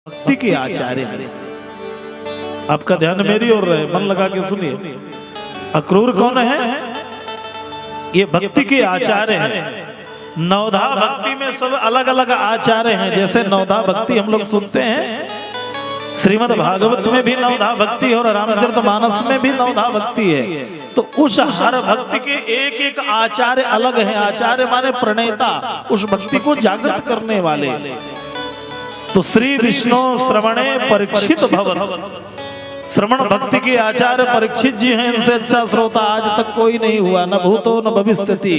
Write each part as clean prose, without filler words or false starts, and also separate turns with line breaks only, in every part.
भक्ति के आचार्य हैं। आपका ध्यान मेरी ओर रहे, मन लगा के सुनिए। अक्रूर कौन है? ये भक्ति के आचार्य हैं। नवधा भक्ति में सब अलग अलग आचार्य हैं। जैसे नवधा भक्ति हम लोग सुनते हैं, श्रीमद् भागवत में भी नवधा भक्ति और रामचरितमानस में भी नवधा भक्ति है। तो उस हर भक्ति के एक एक आचार्य अलग है। आचार्य माने प्रणेता, उस भक्ति को जागृत करने वाले। तो श्री विष्णु श्रवणे परीक्षित भवत्, श्रवण भक्ति के आचार्य परीक्षित जी हैं। इनसे अच्छा श्रोता आज तक कोई नहीं हुआ, न भूतो न भविष्यति।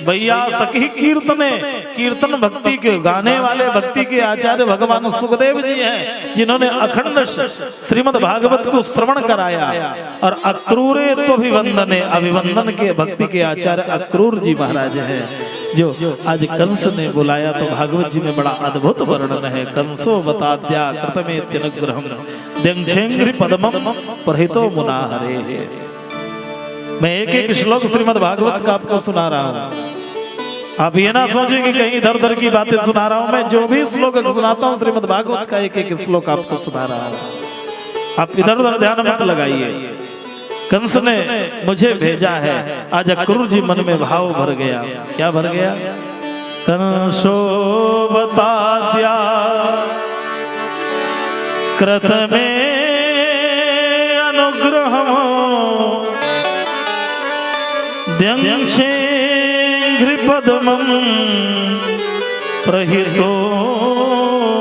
भैया सखी कीर्तने, कीर्तन भक्ति के गाने वाले भक्ति के आचार्य भगवान सुखदेव जी हैं, जिन्होंने अखंड श्रीमद् भागवत को श्रवण कराया। और अक्रूरे तो अभिवंदने, अभिवंदन के भक्ति के आचार्य अक्रूर जी महाराज हैं, जो आज कंस ने बुलाया। तो भागवत जी में बड़ा अद्भुत वर्णन है। कंसो बताद्या कृतमेत्यनुग्रहम् द्यंघ्रेंघ्रि पद्मम् प्रहितो मुना हरे। मैं एक एक श्लोक श्रीमद् भागवत का आपको सुना रहा हूँ। आप ये ना सोचें कि कहीं इधर उधर की बातें सुना रहा हूँ। मैं जो भी श्लोक सुनाता हूँ श्रीमद् भागवत का एक एक श्लोक आपको सुना रहा हूँ। आप इधर उधर ध्यान मत लगाइए। कंस ने मुझे भेजा है। आज अक्रूर जी मन में भाव भर गया। क्या भर गया? कंसो बताद्या कृत में अनुग्रहम् द्यंघ्रेंघ्रि पद्मम् प्रहितो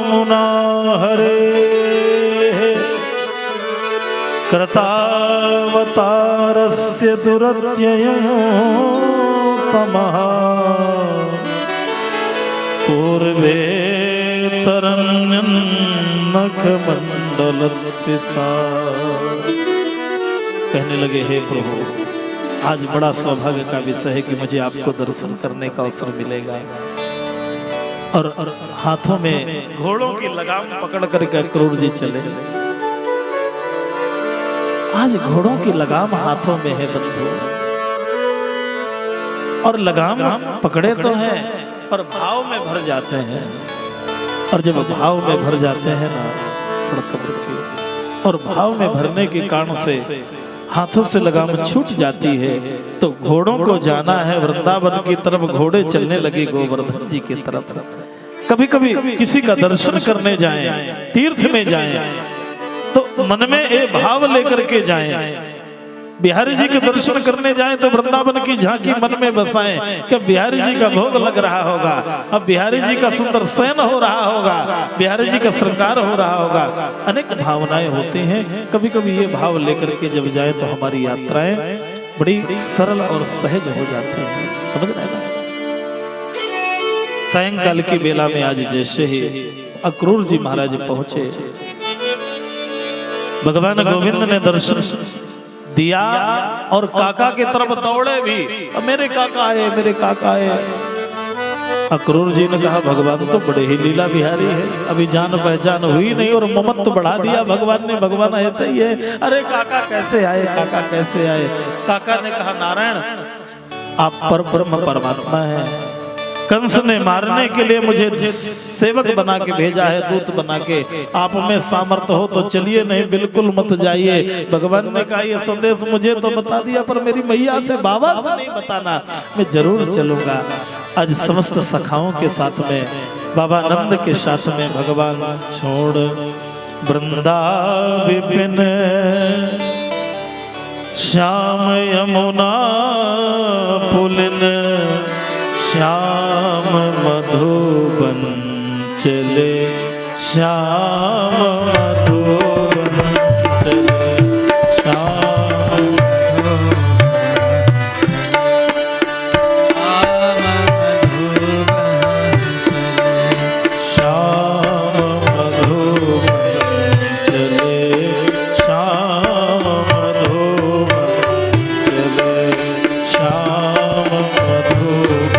मुना हरे। कृतावतारस्य दुरत्ययो तमः पूर्वे कहने लगे, हे प्रभु, आज बड़ा सौभाग्य का विषय है कि मुझे आपको दर्शन करने का अवसर मिलेगा। और हाथों में घोड़ों की लगाम पकड़ करके अक्रूर जी चले। आज घोड़ों की लगाम हाथों में है बंधु, और लगाम पकड़े तो हैं पर भाव में भर जाते हैं। और जब भाव में भर जाते हैं ना, थोड़ा कब्र की, और भाव में भरने के कारण से हाथों से लगाम छूट जाती है। तो घोड़ों को जाना है वृंदावन की तरफ। घोड़े चलने लगे गोवर्धन जी की तरफ। कभी कभी किसी का दर्शन करने जाएं, तीर्थ में जाएं, तो मन में ये भाव लेकर के जाएं। बिहारी जी के दर्शन करने जाएं तो वृंदावन की झांकी मन में बसाएं कि बिहारी जी का भोग लग रहा होगा, अब बिहारी जी का सुंदर शयन हो रहा होगा, बिहारी जी का श्रृंगार हो रहा होगा। अनेक भावनाएं होती हैं। कभी कभी ये भाव लेकर के जब जाए तो हमारी यात्राएं बड़ी सरल और सहज हो जाती हैं। समझ रहे हैं? सायंकाल की बेला में आज जैसे ही अक्रूर जी महाराज पहुंचे, भगवान गोविंद ने दर्शन दिया और काका की तरफ दौड़े भी। अब मेरे काका आए, मेरे काका आए। अक्रूर जी ने कहा, भगवान तो बड़े ही लीला बिहारी है, अभी जान पहचान हुई नहीं और ममत्व बढ़ा दिया भगवान ने। भगवान ऐसे ही है। अरे काका कैसे आए, काका कैसे आए? काका ने कहा, नारायण आप परब्रह्म परमात्मा है। कंस ने मारने के लिए मुझे सेवक बना के भेजा है, दूत बना के। आप में सामर्थ्य हो तो चलिए, नहीं बिल्कुल मत जाइए। भगवान ने कहा, ये संदेश मुझे तो बता दिया पर मेरी मैया से, बाबा से नहीं बताना। मैं जरूर चलूंगा। आज समस्त सखाओं के साथ में, बाबा नंद के साथ में भगवान छोड़ वृंदा विपिन श्याम यमुना पुलिन श्याम मधुबन चले, श्याम मधुबन चले, श्याम मधुबन चले, श्याम मधुबन चले, श्याम मधुबन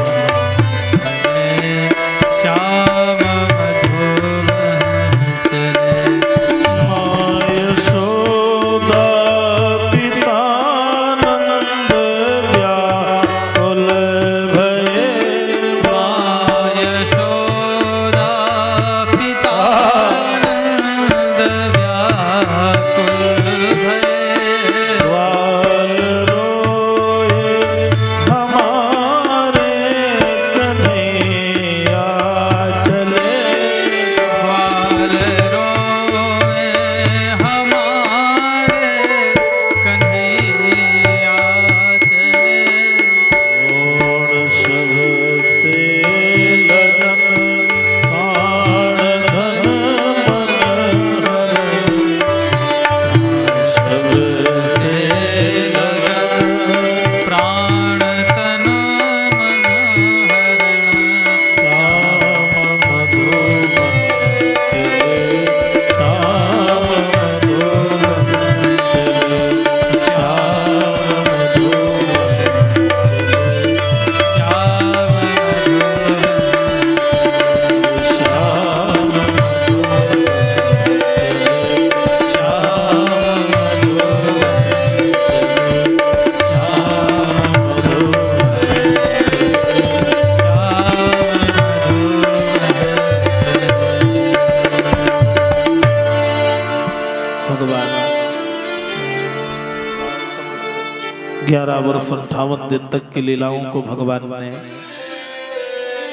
11 वर्ष 58 दिन तक की लीलाओं को भगवान ने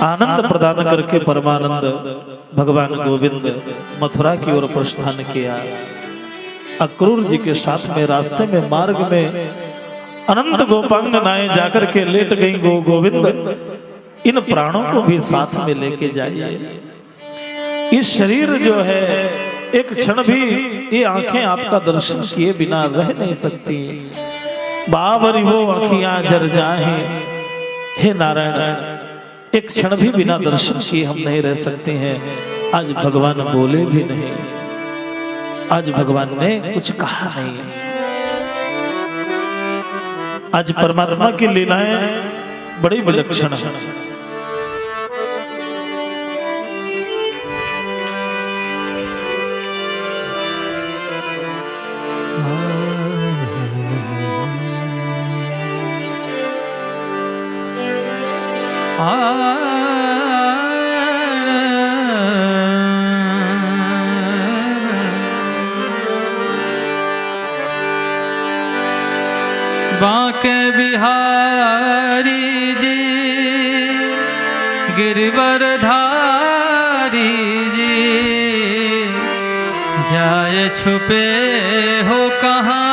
आनंद प्रदान करके परमानंद भगवान गोविंद मथुरा की ओर प्रस्थान किया। अक्रूर जी के साथ में रास्ते में मार्ग में अनंत गोपांगनाएं जाकर के लेट गई। गोविंद इन प्राणों को भी साथ में लेके जाइए। ये शरीर जो है एक क्षण भी, ये आंखें आपका दर्शन किए बिना रह नहीं सकती। बाबरी वो आँखियां जर जाए, हे नारायण एक क्षण भी बिना दर्शन किए हम नहीं रह सकते हैं। आज भगवान बोले भी नहीं, आज भगवान ने कुछ कहा नहीं। आज परमात्मा की लीलाएं बड़ी विलक्षण है।
बांके बिहारी जी गिरवर धारी जी, जाए छुपे हो कहाँ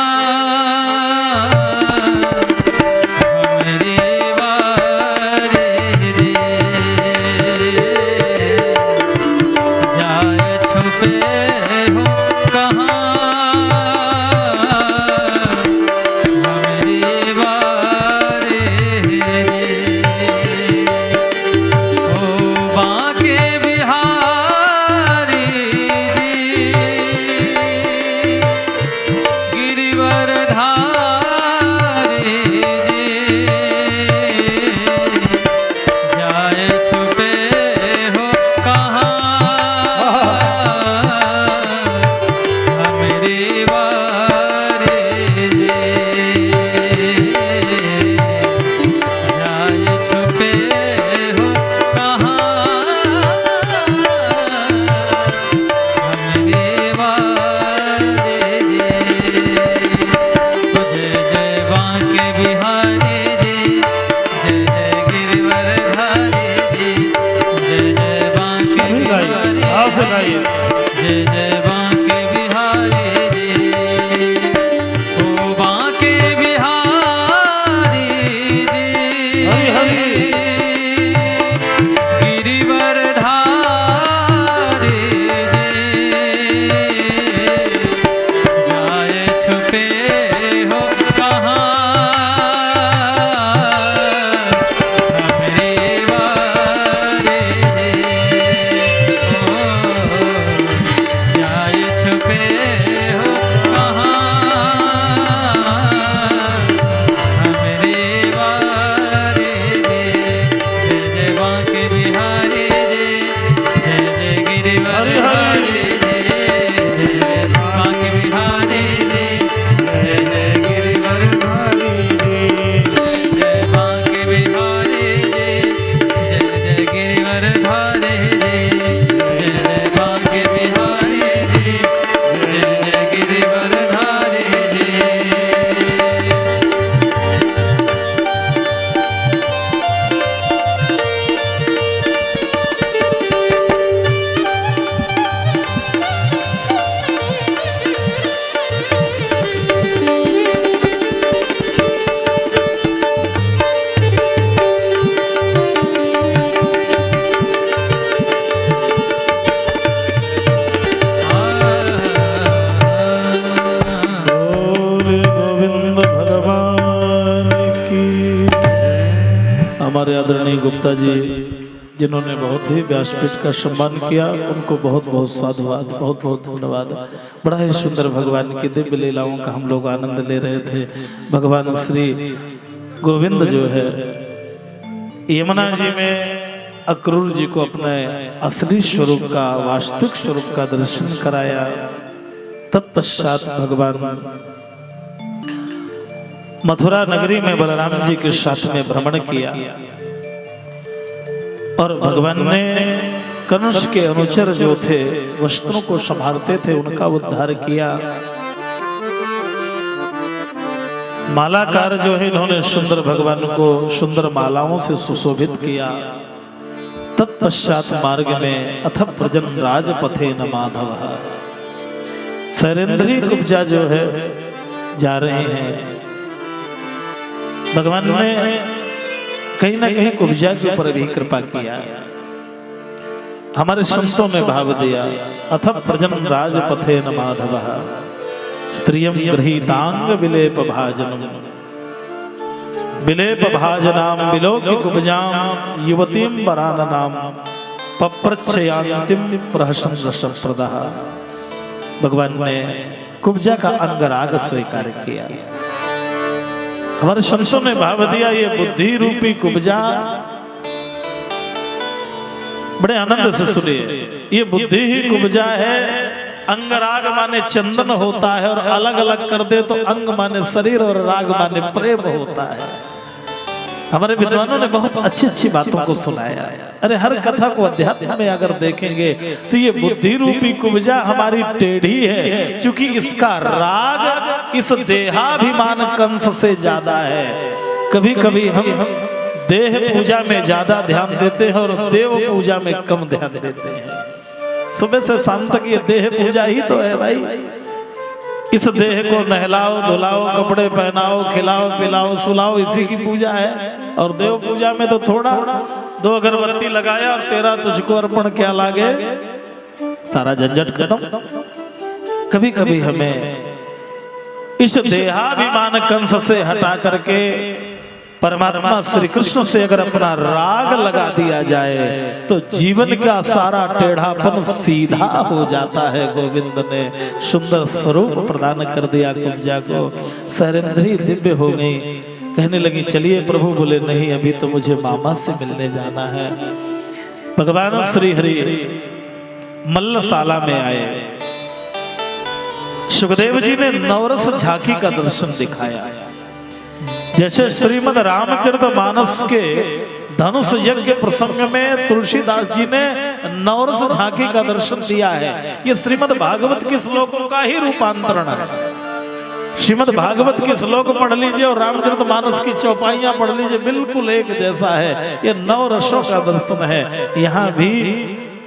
हमारे आदरणीय गुप्ता जी जिन्होंने बहुत ही व्यासपीठ का सम्मान किया, उनको बहुत बहुत साधुवाद, बहुत बहुत धन्यवाद। बड़ा ही सुंदर भगवान की दिव्य लीलाओं का हम लोग आनंद ले रहे थे। भगवान श्री गोविंद जो है यमुना जी में अक्रूर जी को अपने असली स्वरूप का, वास्तविक स्वरूप का दर्शन कराया। तत्पश्चात भगवान मथुरा नगरी में बलराम जी के साथ में भ्रमण किया और भगवान ने कंस के अनुचर जो थे, वस्त्रों को संभालते थे, उनका उद्धार किया। मालाकार जो है इन्होंने सुंदर भगवान को सुंदर मालाओं से सुशोभित किया। तत्पश्चात मार्ग में अथ प्रजन राजपथे न माधव, शैलेंद्री कुब्जा जो है जा रहे हैं। भगवान ने कहीं ना कहीं कुब्जा के ऊपर भी कृपा किया, हमारे संतों में भाव दिया। अथ प्रजन राजपथे न माधव, स्त्रियं गृहीतांग विलेप भाजनम, विलेप भाजनाम विलोक्य कुब्जाम युवतीं वराननाम पप्रच्छयान्तिम प्रहसन रसप्रदः। भगवान ने कुब्जा का अंगराग स्वीकार किया। हमारे संतों ने भाव दिया, ये बुद्धि रूपी कुब्जा, बड़े आनंद से सुनिए, ये बुद्धि ही कुब्जा है। अंगराग माने चंदन होता है, और अलग अलग कर दे तो अंग माने शरीर और राग माने प्रेम होता है। हमारे विद्वानों ने बहुत अच्छी अच्छी बातों को सुनाया। अरे हर कथा को अध्यात्म में अगर देखेंगे तो ये बुद्धि रूपी कुब्जा हमारी टेढ़ी है, क्योंकि इसका राग इस देहाभिमान कंस से ज्यादा है। कभी कभी हम देह पूजा में ज्यादा ध्यान देते हैं और देव पूजा में कम ध्यान देते हैं। सुबह से शाम तक ये देह पूजा ही तो है भाई। इस देह को नहलाओ धुलाओ, कपड़े पहनाओ, खिलाओ पिलाओ सुलाओ, इसी की पूजा है। और देव पूजा में तो थोड़ा 2 अगरबत्ती लगाया और तेरा तुझको अर्पण क्या लागे, सारा झंझट खत्म। कभी कभी हमें इस देहाभिमान कंस से हटा करके परमात्मा श्री कृष्ण से अगर अपना राग लगा दिया जाए तो जीवन का सारा टेढ़ापन सीधा हो जाता है। गोविंद ने सुंदर स्वरूप प्रदान कर दिया कुब्जा को। शैलेंद्री दिव्य हो गई, कहने लगी चलिए प्रभु। बोले नहीं, अभी तो मुझे मामा से मिलने जाना है। भगवान श्री हरि मल्लशाला में आए। सुखदेव जी ने नवरस झांकी का दर्शन दिखाया। जैसे श्रीमद् रामचरितमानस के धनुष यज्ञ प्रसंग में तुलसीदास जी ने नवरस झांकी का दर्शन दिया है, ये श्रीमद् भागवत के श्लोकों का ही रूपांतरण है। श्रीमद् भागवत के श्लोक पढ़ लीजिए और रामचरितमानस की चौपाइयां पढ़ लीजिए, बिल्कुल एक जैसा है। ये 9 रसों का दर्शन है। यहाँ भी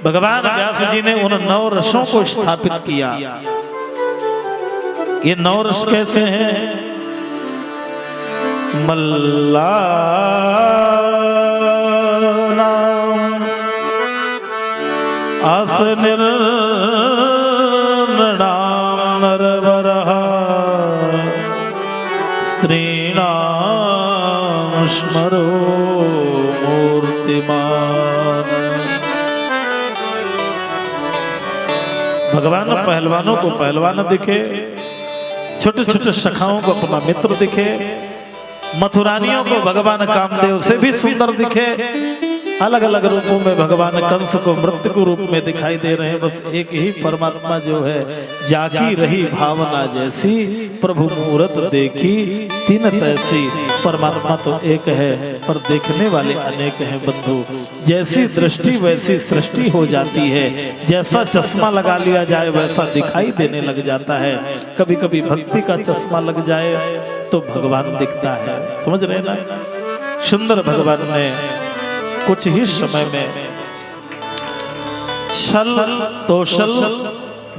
भगवान व्यास जी ने उन 9 रसों को स्थापित किया। ये 9 रस कैसे हैं? मल्लानाम आसनिर्नृणाम नरवरः स्त्रीणाम स्मरो मूर्तिमान। भगवान पहलवानों को पहलवान दिखे, छोटे छोटे सखाओं को अपना मित्र दिखे, मथुरानियों को भगवान कामदेव से भी सुंदर दिखे। अलग अलग रूपों में भगवान कंस को मृत्यु रूप में दिखाई दे रहे हैं। बस एक ही परमात्मा जो है, जागी रही भावना जैसी प्रभु मूरत देखी तीन तैसी। परमात्मा तो एक है पर देखने वाले अनेक हैं बंधु। जैसी दृष्टि वैसी सृष्टि हो जाती है। जैसा चश्मा लगा लिया जाए वैसा दिखाई देने लग जाता है। कभी कभी भक्ति का चश्मा लग जाए तो भगवान दिखता है। समझ रहे ना? सुंदर भगवान ने कुछ ही समय में छल तोषल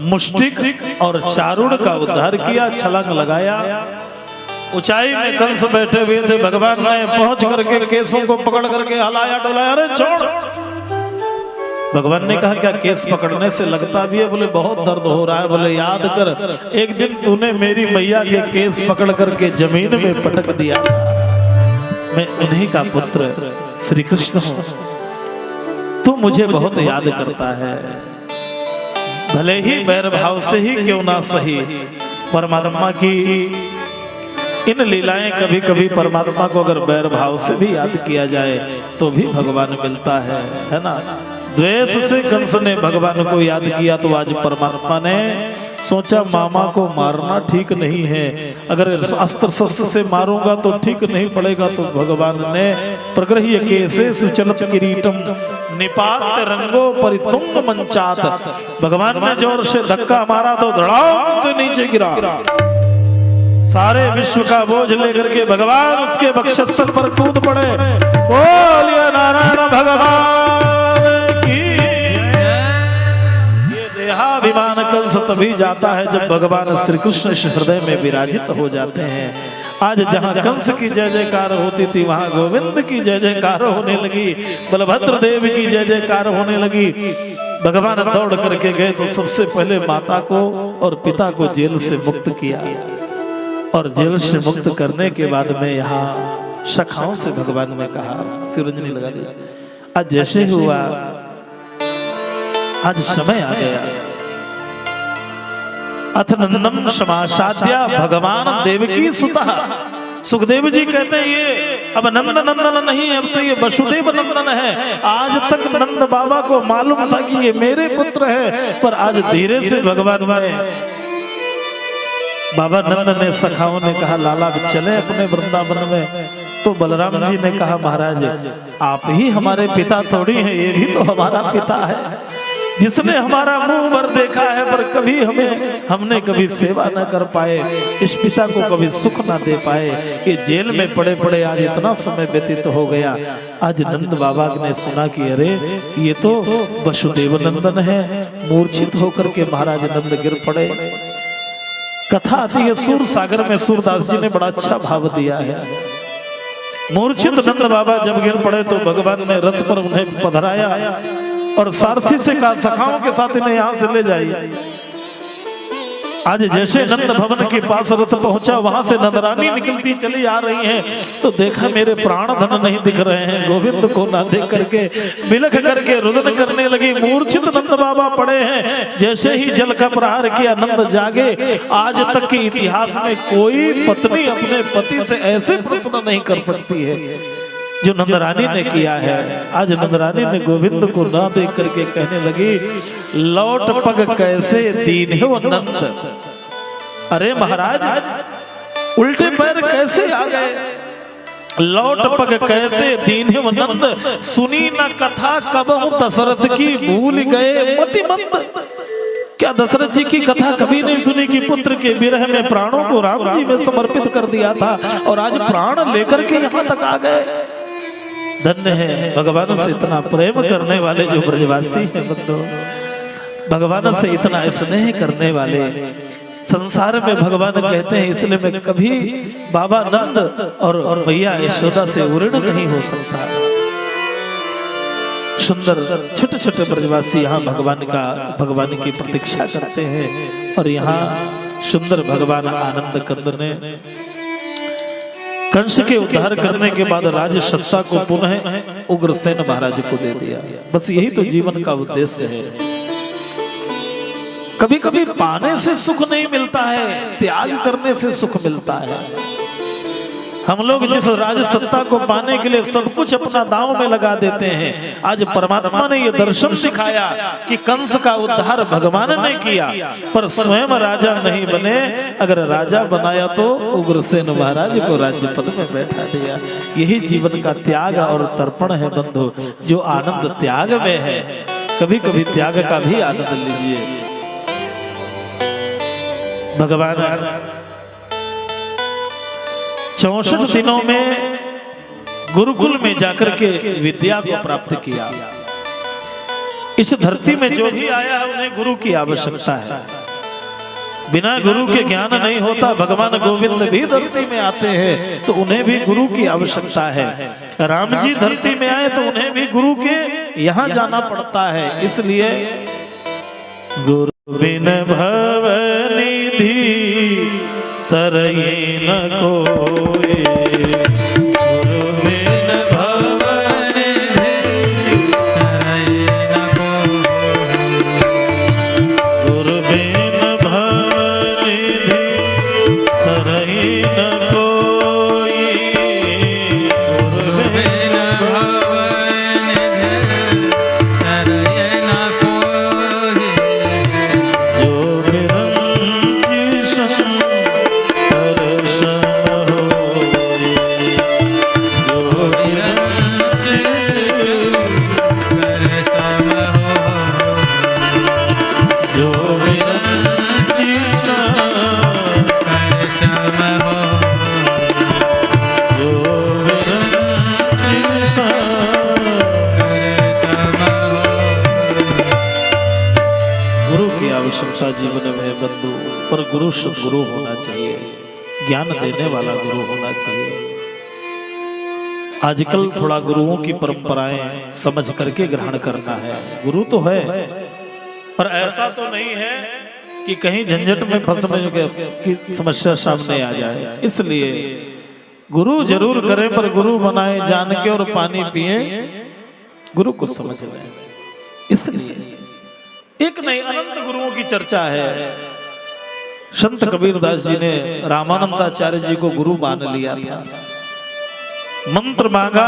मुष्टिक और चारुण का उद्धार किया, छलांग लगाया। ऊंचाई में कंस बैठे हुए थे। भगवान ने पहुंच करके केसों को पकड़ करके हिलाया डुलाया, अरे छोड़। भगवान ने कहा क्या केस पकड़ने से लगता भी है? बोले बहुत दर्द हो रहा है। बोले याद कर, एक दिन तूने मेरी मैया के केस पकड़ करके जमीन में पटक दिया। मैं उन्हीं का पुत्र श्री कृष्ण हूं। तू मुझे बहुत याद करता है, भले ही बैर भाव से ही क्यों ना सही। परमात्मा की इन लीलाएं, कभी कभी परमात्मा को अगर बैर भाव से भी याद किया जाए तो भी भगवान मिलता है ना? द्वेष से कंस ने भगवान को याद किया तो आज परमात्मा ने सोचा मामा को मारना ठीक नहीं है, अगर अस्त्र शस्त्र से मारूंगा तो ठीक नहीं पड़ेगा। तो भगवान ने प्रगृह्य केसे सुचलत किरीटम निपात रंगो परितुंग मंचात। भगवान ने जोर से धक्का मारा तो धड़ाम से नीचे गिरा। सारे विश्व का बोझ लेकर के भगवान उसके वक्षस्थल पर कूद पड़े। बोलिए नारायण भगवान की। ये देहाभिमान कंस तभी जाता है जब भगवान श्री कृष्ण हृदय में विराजित हो जाते हैं। आज जहाँ कंस की जय जयकार होती थी वहाँ गोविंद की जय जयकार होने लगी, बलभद्र देव की जय जयकार होने लगी। भगवान दौड़ करके गए तो सबसे पहले माता को और पिता को जेल से मुक्त किया, और जेल से मुक्त करने के बाद में यहाँ सखाओं से भगवान ने कहा, सूरज ने लगा दिया। आज जैसे हुआ, आज समय आ गया। अथ नंदम समासाद्या भगवान देवकी सुता। सुखदेव जी कहते हैं ये अब नंद नंदन नहीं, अब तो ये वसुदेव नंदन है। आज तक नंद बाबा को मालूम था कि ये मेरे पुत्र है, पर आज धीरे से भगवान ने, बाबा नंद ने, सखाओं ने कहा लाला चले अपने वृंदावन में। तो बलराम जी ने कहा महाराज आप ही हमारे पिता थोड़ी हैं, ये भी तो हमारा पिता है जिसने हमारा मुंह भर देखा है, पर कभी हमने कभी सेवा न कर पाए, इस पिता को कभी सुख न दे पाए। ये जेल में पड़े पड़े आज इतना समय व्यतीत हो गया। आज नंद बाबा ने सुना कि अरे ये तो वसुदेव नंदन है। मूर्छित होकर के महाराज नंद गिर पड़े। कथा आती है सूर सागर में, सूरदास जी ने बड़ा अच्छा भाव दिया है। मूर्छित नंद बाबा जब गिर पड़े तो भगवान ने रथ पर उन्हें पधराया और सारथी से कहा सखाओं के साथ इन्हें यहाँ से ले जाइए। आज जैसे नंद भवन के पास रथ पहुंचा, वहां से नंदरानी निकलती चली आ रही हैं, तो देखा मेरे प्राण धन नहीं दिख रहे हैं। गोविंद को ना देख करके बिलख करके रुदन करने लगी। मूर्छित नंद बाबा पड़े हैं। जैसे ही जल का प्रहार किया नंद जागे। आज तक के इतिहास में कोई पत्नी अपने पति से ऐसे प्रश्न नहीं कर सकती है जो नंदरानी ने किया है। आज नंदरानी ने गोविंद को ना देख करके कहने लगी लौट पग कैसे दीन है वो नंद। अरे महाराज उल्टे पैर कैसे आ गए, लौट पग कैसे दीन है वो नंद। सुनी न कथा कब दशरथ की भूल गए मति मंद। क्या दशरथ जी की कथा कभी नहीं सुनी कि पुत्र के विरह में प्राणों को राम जी में समर्पित कर दिया था, और आज प्राण लेकर के यहाँ तक आ गए। धन्य है भगवान से इतना प्रेम करने वाले जो ब्रजवासी हैं बंधु, भगवान से इतना स्नेह करने वाले। संसार में भगवान कहते हैं इसलिए मैं कभी बाबा नंद और मैया यशोदा से ऋण नहीं हो सकता। सुंदर छोटे छोटे ब्रजवासी यहाँ भगवान की प्रतीक्षा करते हैं, और यहाँ सुंदर भगवान आनंद कंद ने कंस के उद्धार करने के बाद राज सत्ता को पुनः उग्रसेन महाराज को दे दिया। बस यही तो जीवन का उद्देश्य है। कभी कभी पाने से सुख नहीं मिलता है, त्याग करने से सुख मिलता है। हम लोग जिस राज सत्ता को पाने के लिए सब कुछ अपना दांव में लगा देते हैं, आज परमात्मा ने ये दर्शन दिखाया कि कंस का उद्धार भगवान ने किया, पर स्वयं राजा नहीं बने। अगर राजा बनाया तो उग्रसेन महाराज को राज्य पद में बैठा दिया। यही जीवन का त्याग और तर्पण है बंधु, जो आनंद त्याग में है। कभी कभी त्याग का भी आनंद लीजिए। भगवान 64 दिनों में गुरुकुल में जाकर के विद्या को प्राप्त किया। इस धरती में जो भी आया है उन्हें गुरु की आवश्यकता है। बिना गुरु के ज्ञान नहीं होता। भगवान गोविंद भी धरती में आते हैं तो उन्हें भी गुरु की आवश्यकता है। राम जी धरती में आए तो उन्हें भी गुरु के यहाँ जाना पड़ता है। इसलिए गुरु बिन भवनिधि तरई न कोई, गुरु बिन भवनिधि तरई न कोई, गुरु बिन भवनिधि तरई न कोई, गुरु बिन भवनिधि तरई न कोई। जो बिरंजी सन दर्शन हो है बंधु, पर गुरु सदगुरु होना चाहिए, ज्ञान देने वाला गुरु होना चाहिए। आजकल थोड़ा गुरुओं की परंपराएं समझ करके ग्रहण करना है। गुरु तो है, पर ऐसा तो नहीं है कि कहीं झंझट में फंसने की समस्या सामने आ जाए। इसलिए गुरु जरूर करें, पर गुरु बनाए जान के और पानी पिए गुरु को समझ लें। इसलिए एक नहीं अनंत गुरुओं की चर्चा है। संत कबीरदास जी ने रामानंदाचार्य जी को गुरु मान लिया था। मंत्र मांगा,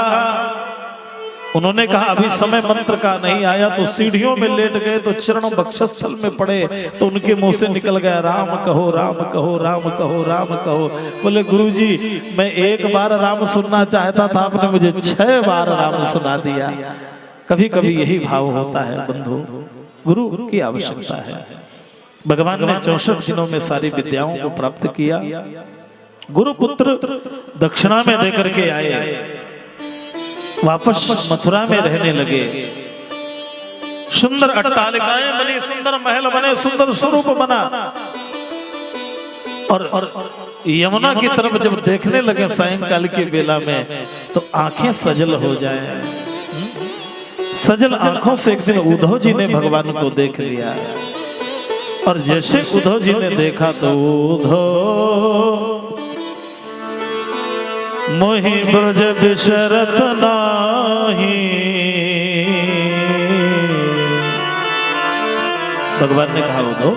उन्होंने कहा अभी समय मंत्र का नहीं आया, तो सीढ़ियों में लेट गए तो चरण बक्षस्थल में पड़े, तो उनके मुंह से निकल गया राम कहो राम कहो राम कहो राम कहो। बोले गुरुजी मैं एक बार राम सुनना चाहता था, आपने मुझे 6 बार राम सुना दिया। कभी कभी यही भाव होता है बंधु, गुरु की आवश्यकता है। भगवान ने 64 दिनों में सारी विद्याओं को प्राप्त किया। गुरु पुत्र दक्षिणा में देकर के आए, वापस मथुरा में रहने लगे। सुंदर अट्टालिकाएं बनी, सुंदर महल बने, सुंदर स्वरूप बना। और यमुना की तरफ जब देखने लगे सायंकाल की बेला में, तो आंखें सजल हो जाए। सजल आंखों से एक दिन उद्धव जी ने भगवान को देख लिया, और जैसे उद्धव जी ने देखा तो उद्धव मोहि ब्रज बिसरत नाही। भगवान ने कहा उद्धव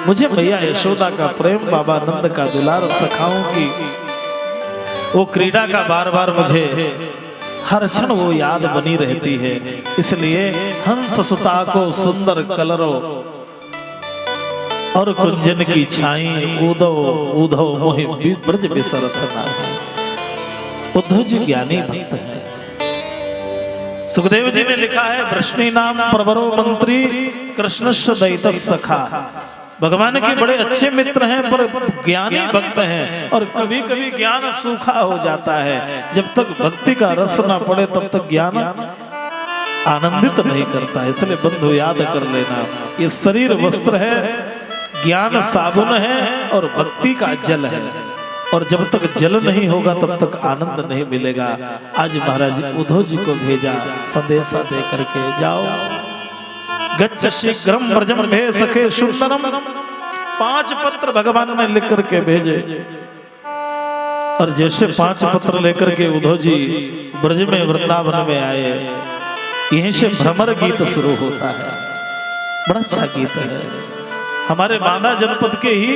मुझे मैया यशोदा का प्रेम, बाबा नंद का दुलार, सखाओं की वो क्रीड़ा का बार बार मुझे हर क्षण वो याद बनी रहती है। इसलिए हंस सुता को सुंदर कलरो और कुंजन की छाई, उद्धव उद्धव मोहि ब्रज बिसरत नाही। उद्धव जी ज्ञानी भक्त हैं। सुखदेव जी ने लिखा है वृष्णि नाम प्रवरो मंत्री कृष्णस्य दैत सखा। भगवान के बड़े अच्छे मित्र हैं, पर ज्ञानी भक्त हैं। और कभी कभी ज्ञान सूखा हो जाता है। जब तक भक्ति का रस ना पड़े तब तक ज्ञान आनंदित नहीं करता। इसलिए बंधु याद कर लेना, ये शरीर वस्त्र है, ज्ञान साबुन है, और भक्ति का जल है। और जब तक जल नहीं होगा तब तक आनंद नहीं मिलेगा। आज महाराज उद्धव जी को भेजा, संदेशा दे करके जाओ। गच्छ शीघ्रम ब्रजम भे सखे सुंदरम। 5 पत्र भगवान ने लिख करके भेजे, और जैसे 5 पत्र लेकर के उद्धव जी ब्रज में वृंदावन में आए, यहीं से भ्रमर गीत शुरू होता है। बड़ा अच्छा गीत है। हमारे बांदा जनपद के ही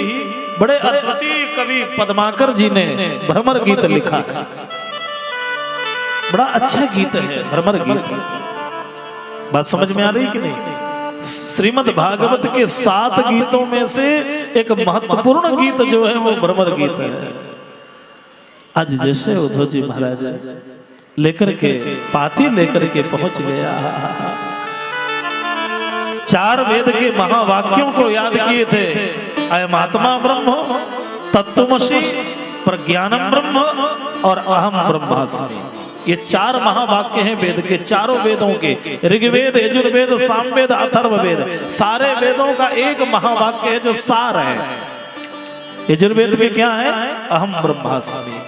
बड़े अद्वितीय कवि पद्माकर जी ने भ्रमर गीत लिखा है। बड़ा अच्छा गीत है भ्रमर गीत। बात समझ में आ रही कि नहीं? श्रीमद् भागवत के 7 गीतों में से एक महत्वपूर्ण गीत जो है वो भ्रमर गीत है। आज जैसे उद्धव जी महाराज लेकर के पाती लेकर के पहुंच गया, 4 वेद के महावाक्यों को याद किए थे। अयम आत्मा ब्रह्म, तत्त्वमसि, प्रज्ञानम ब्रह्म और अहम ब्रह्मास्मि। ये 4 महावाक्य हैं वेद के, चारों वेदों के, ऋग्वेद, यजुर्वेद, सामवेद, अथर्ववेद। सारे वेदों का एक महावाक्य है जो सार है। यजुर्वेद में क्या है? अहम ब्रह्मास्मि,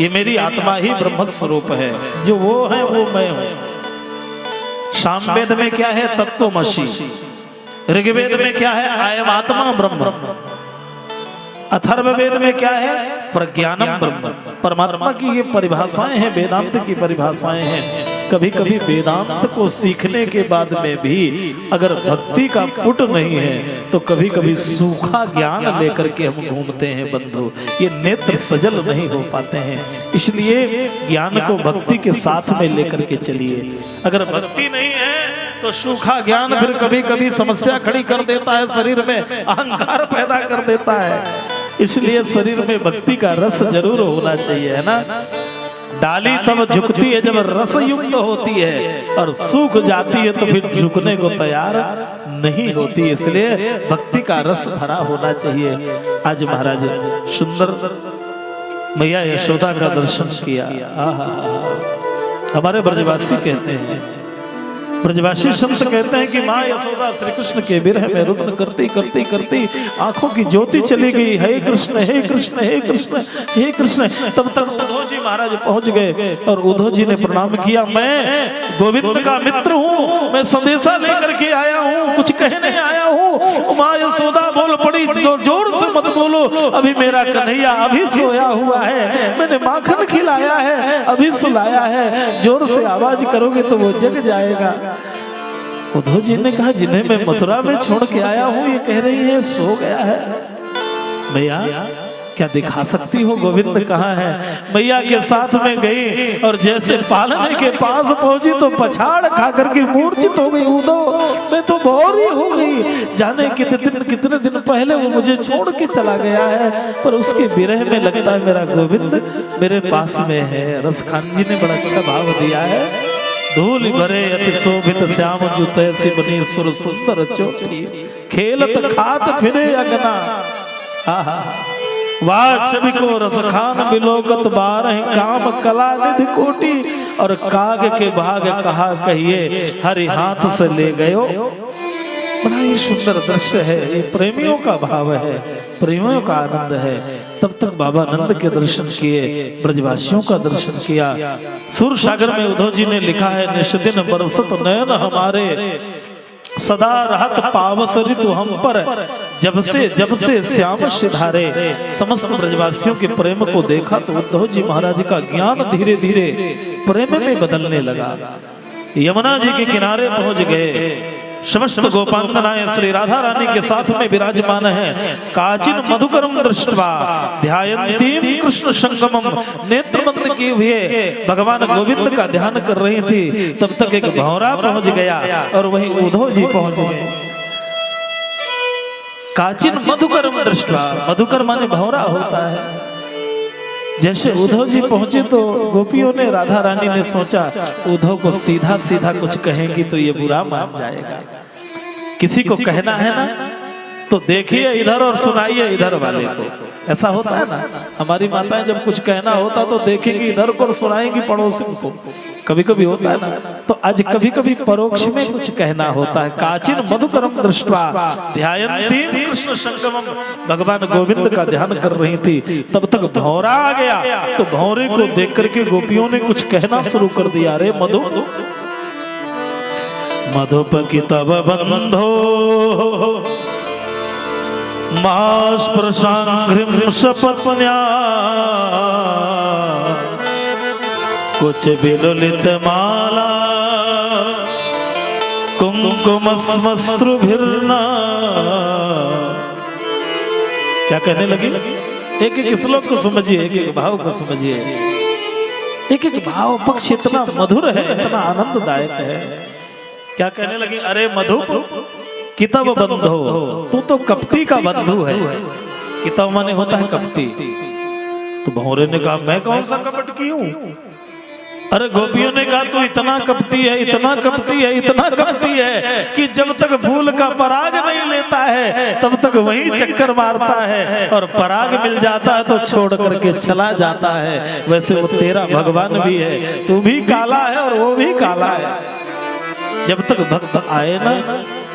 ये मेरी आत्मा ही ब्रह्म स्वरूप है, जो वो है वो मैं हूं। सामवेद में क्या है? तत्त्वमसि। ऋग्वेद में क्या है? अयम आत्मा ब्रह्म। अथर्ववेद में क्या है? प्रज्ञानम ब्रह्म। परमात्मा की ये परिभाषाएं हैं, वेदांत की परिभाषाएं हैं। कभी कभी वेदांत को सीखने के बाद में भी अगर भक्ति का पुट नहीं है तो कभी कभी सूखा ज्ञान लेकर के हम घूमते हैं बंधु। ये नेत्र सजल नहीं हो पाते हैं। इसलिए ज्ञान को भक्ति के साथ में लेकर के चलिए। अगर भक्ति नहीं है तो सूखा ज्ञान फिर कभी कभी समस्या खड़ी कर देता है, शरीर में अहंकार पैदा कर देता है। इसलिए शरीर में भक्ति का रस जरूर होना चाहिए, है ना। डाली तब झुकती है जब रस युक्त होती है, और सूख जाती है तो फिर झुकने को तैयार नहीं होती। इसलिए भक्ति का रस भरा होना चाहिए। आज महाराज सुंदर मैया यशोदा का दर्शन किया। हमारे ब्रजवासी कहते हैं ब्रजवासी संत कहते हैं कि माँ यशोदा श्री कृष्ण के विरह में रुदन करती करती करती आंखों की ज्योति चली गई। हे कृष्ण हे कृष्ण हे कृष्ण हे कृष्ण। तब तक उद्धव जी महाराज पहुंच गए और उद्धव जी ने प्रणाम किया, मैं गोविंद का मित्र हूँ, मैं संदेशा लेकर के आया हूँ, कुछ कहने आया हूँ। माँ यशोदा बोल पड़ी, जोर से मत बोलो, अभी मेरा कन्हैया अभी सोया हुआ है, मैंने माखन खिलाया है, अभी सुलाया है, जोर से आवाज करोगे तो वो जग जाएगा। उद्धव जी ने कहा, जिन्हें मैं मथुरा में छोड़ के आया हूँ ये कह रही है सो गया है। भैया क्या दिखा सकती हो गोविंद कहाँ है? मैया के साथ में गई और जैसे पालने के पास पहुंची तो पछाड़ खा करके मूर्छित हो गई। उद्धव मैं तो भौरी हो गई, जाने कितने दिन पहले वो मुझे छोड़ के चला गया है, पर उसके विरह में लगता है मेरा गोविंद मेरे पास में है। रसखान जी ने बड़ा अच्छा भाव दिया है, धूल भरे अति शोभित श्याम जुते सी बनी सुर सुंदर चोटी, खेलत खात फिरे अगना। आहा वाह छवि को रसखान बिलोकत बारह काम कला निधि कोटि, और काग के भाग कहा कहिए हरि हाथ से ले गयो। बड़ा ही सुंदर दृश्य है, ये प्रेमियों का भाव है, प्रेमियों का आनंद है। तब तक बाबा नंद के दर्शन किए, ब्रजवासियों का दर्शन किया। सुर सागर में उद्धव जी ने लिखा है, निष्दिन बरसत नयन हमारे, सदा रहत पावस ऋतु हम पर, जब से श्याम सिधारे। समस्त ब्रजवासियों के प्रेम को देखा तो उद्धव जी महाराज का ज्ञान धीरे धीरे प्रेम में बदलने लगा। यमुना जी के किनारे पहुंच गए, समस्त गोपांगनाएं श्री राधा रानी के साथ में विराजमान है। काचिन मधुकरम दृष्टवा ध्यायन्तीं कृष्ण संगमम, नेत्र बंद किए हुए भगवान गोविंद का ध्यान कर रही थी। तब तक एक भौरा पहुंच गया और वहीं उद्धव जी पहुंच गए। काचिन मधुकरम दृष्टवा, मधुकर माने भौरा होता है। जैसे उद्धव जी पहुंचे तो गोपियों ने, राधा रानी ने सोचा उद्धव को सीधा सीधा कुछ कहेंगी तो ये बुरा मान जाएगा, किसी को कहना है ना तो देखिए इधर और सुनाइए इधर वाले को। ऐसा होता है ना, हमारी माताएं जब कुछ कहना होता तो देखेंगी इधर को और सुनाएंगी पड़ोसी को, कभी कभी होता है ना। तो आज कभी कभी परोक्ष में कुछ कहना होता है। काचिन मधुकरम दृष्टवा ध्यायन्तीं कृष्ण संगमम, भगवान गोविंद का ध्यान कर रही थी। तब तक भौरा आ गया, तो भौरे को देख करके गोपियों ने कुछ कहना शुरू कर दिया। अरे मधु मधुपकी तव बंधो मास प्रसांघ्रिम सपत्न्या, कुछ विलुलित माला कुंकुमस्मश्रुभिर्ना। क्या कहने लगी? एक एक श्लोक को समझिए, एक एक भाव को समझिए। एक एक भाव पक्ष इतना मधुर है, इतना आनंददायक है। क्या कहने लगी? अरे मधु कितव बंधो, तू तो कपटी का बंधु है। कितव माने होता है कपटी। तो भौरे ने कहा मैं कौन सा कपट की हूँ? अरे गोपियों ने कहा तू इतना कपटी है, इतना कपटी है, इतना कपटी है कि जब तक फूल का पराग नहीं लेता है तब तक वहीं चक्कर मारता है, और पराग मिल जाता है तो छोड़ करके चला जाता है। वैसे वो तेरा भगवान भी है, तू भी काला है और वो भी काला है। जब तक भक्त आए ना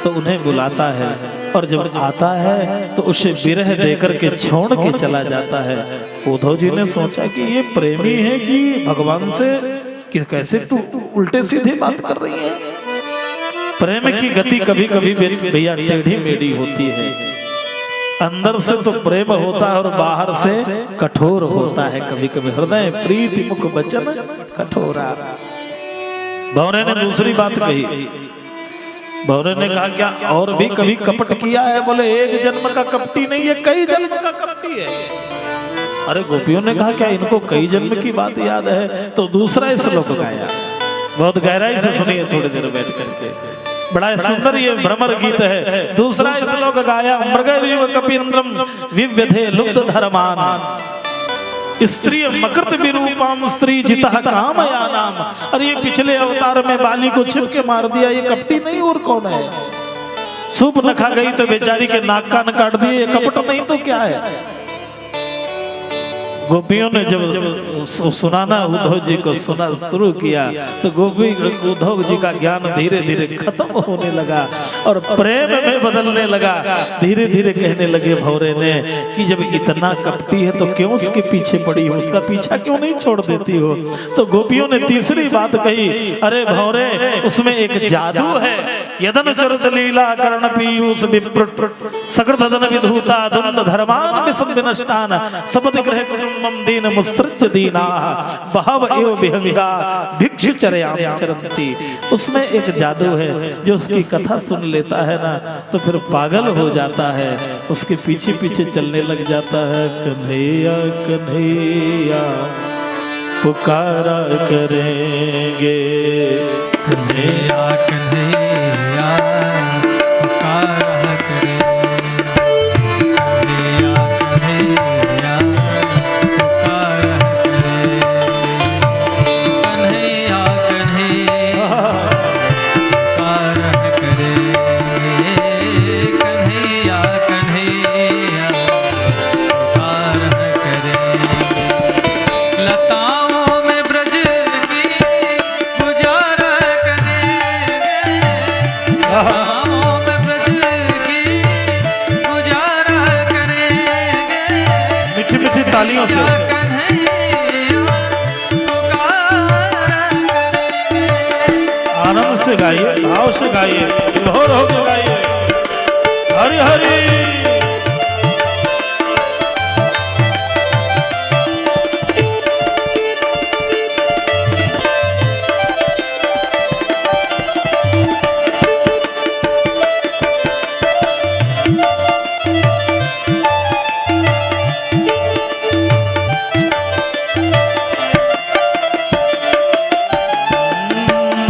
तो उन्हें बुलाता है, और जब आता है तो उसे विरह देकर के छोड़ के चला जाता है। उद्धव जी ने सोचा कि ये प्रेमी है कि भगवान से कि कैसे तू उल्टे सीधे बात कर रही है। प्रेम की गति कभी कभी भैया टेढ़ी मेढ़ी होती है। अंदर से तो प्रेम होता है और बाहर से कठोर होता है। कभी कभी हृदय प्रीति मुख वचन कठोरा। भौरे ने दूसरी बात कही। भौरे ने कहा क्या और भी कभी कपट किया है? बोले एक जन्म का कपटी नहीं है, कई जन्म का कपटी है। अरे गोपियों ने कहा क्या इनको कई जन्म की बात याद है? तो दूसरा श्लोक गाया, बहुत गहराई से सुनिए थोड़ी देर बैठ करके, बड़ा सुंदर ये भ्रमर गीत है। दूसरा श्लोक गाया, मृगैरिव कपीन्द्रम विव्यधे लुब्ध धर्मान, स्त्री मकृत विरूपाम स्त्री जितः कामयानाम। अरे ये पिछले अवतार में बाली को छिप के मार दिया, ये कपटी नहीं और कौन है? सूप न खा गई तो बेचारी के नाक कान काट दिए, ये कपट नहीं तो क्या है? गोपियों ने जब सुनाना उद्धव जी को सुना शुरू किया तो गोपी उद्धव जी का ज्ञान धीरे धीरे खत्म होने लगा और प्रेम में बदलने लगा। धीरे धीरे कहने लगे भौरे ने कि जब इतना कपटी है तो क्यों उसके पीछे पड़ी हो, उसका पीछा क्यों नहीं छोड़ देती हो। तो गोपियों ने तीसरी बात कही, अरे भौरे उसमें एक जादू है। यदन चरत लीला कर्ण पीयूष विप्र सकृतदन विधूता द्वंद धर्मान विसंदिनष्टान सपति ग्रह कुटुंबम दीन मुसृज दीना बहव एव विहंगा भिक्षु चरयाम चरंती। उसमें एक जादू है, जो उसकी कथा सुन लेता है ना तो फिर पागल हो जाता है, उसके पीछे पीछे चलने लग जाता है। कन्हैया कन्हैया पुकारा करेंगे,
कन्हैया कन्हैया पुकारा करेंगे, कन्हैया कन्हैया पुकारा करेंगे, कन्हैया कन्हैया पुकारा करेंगे, कन्हैया कन्हैया पुकारा करेंगे। लताओं में ब्रज की गुजारा करेंगे, लताओं में ब्रज की गुजारा करेंगे,
मीठी मीठी तालियों से
कन्हैया पुकारा करेंगे।
आनंद से गाइए, भाव से गाइए, विभोर होकर गाइए। हरि हरि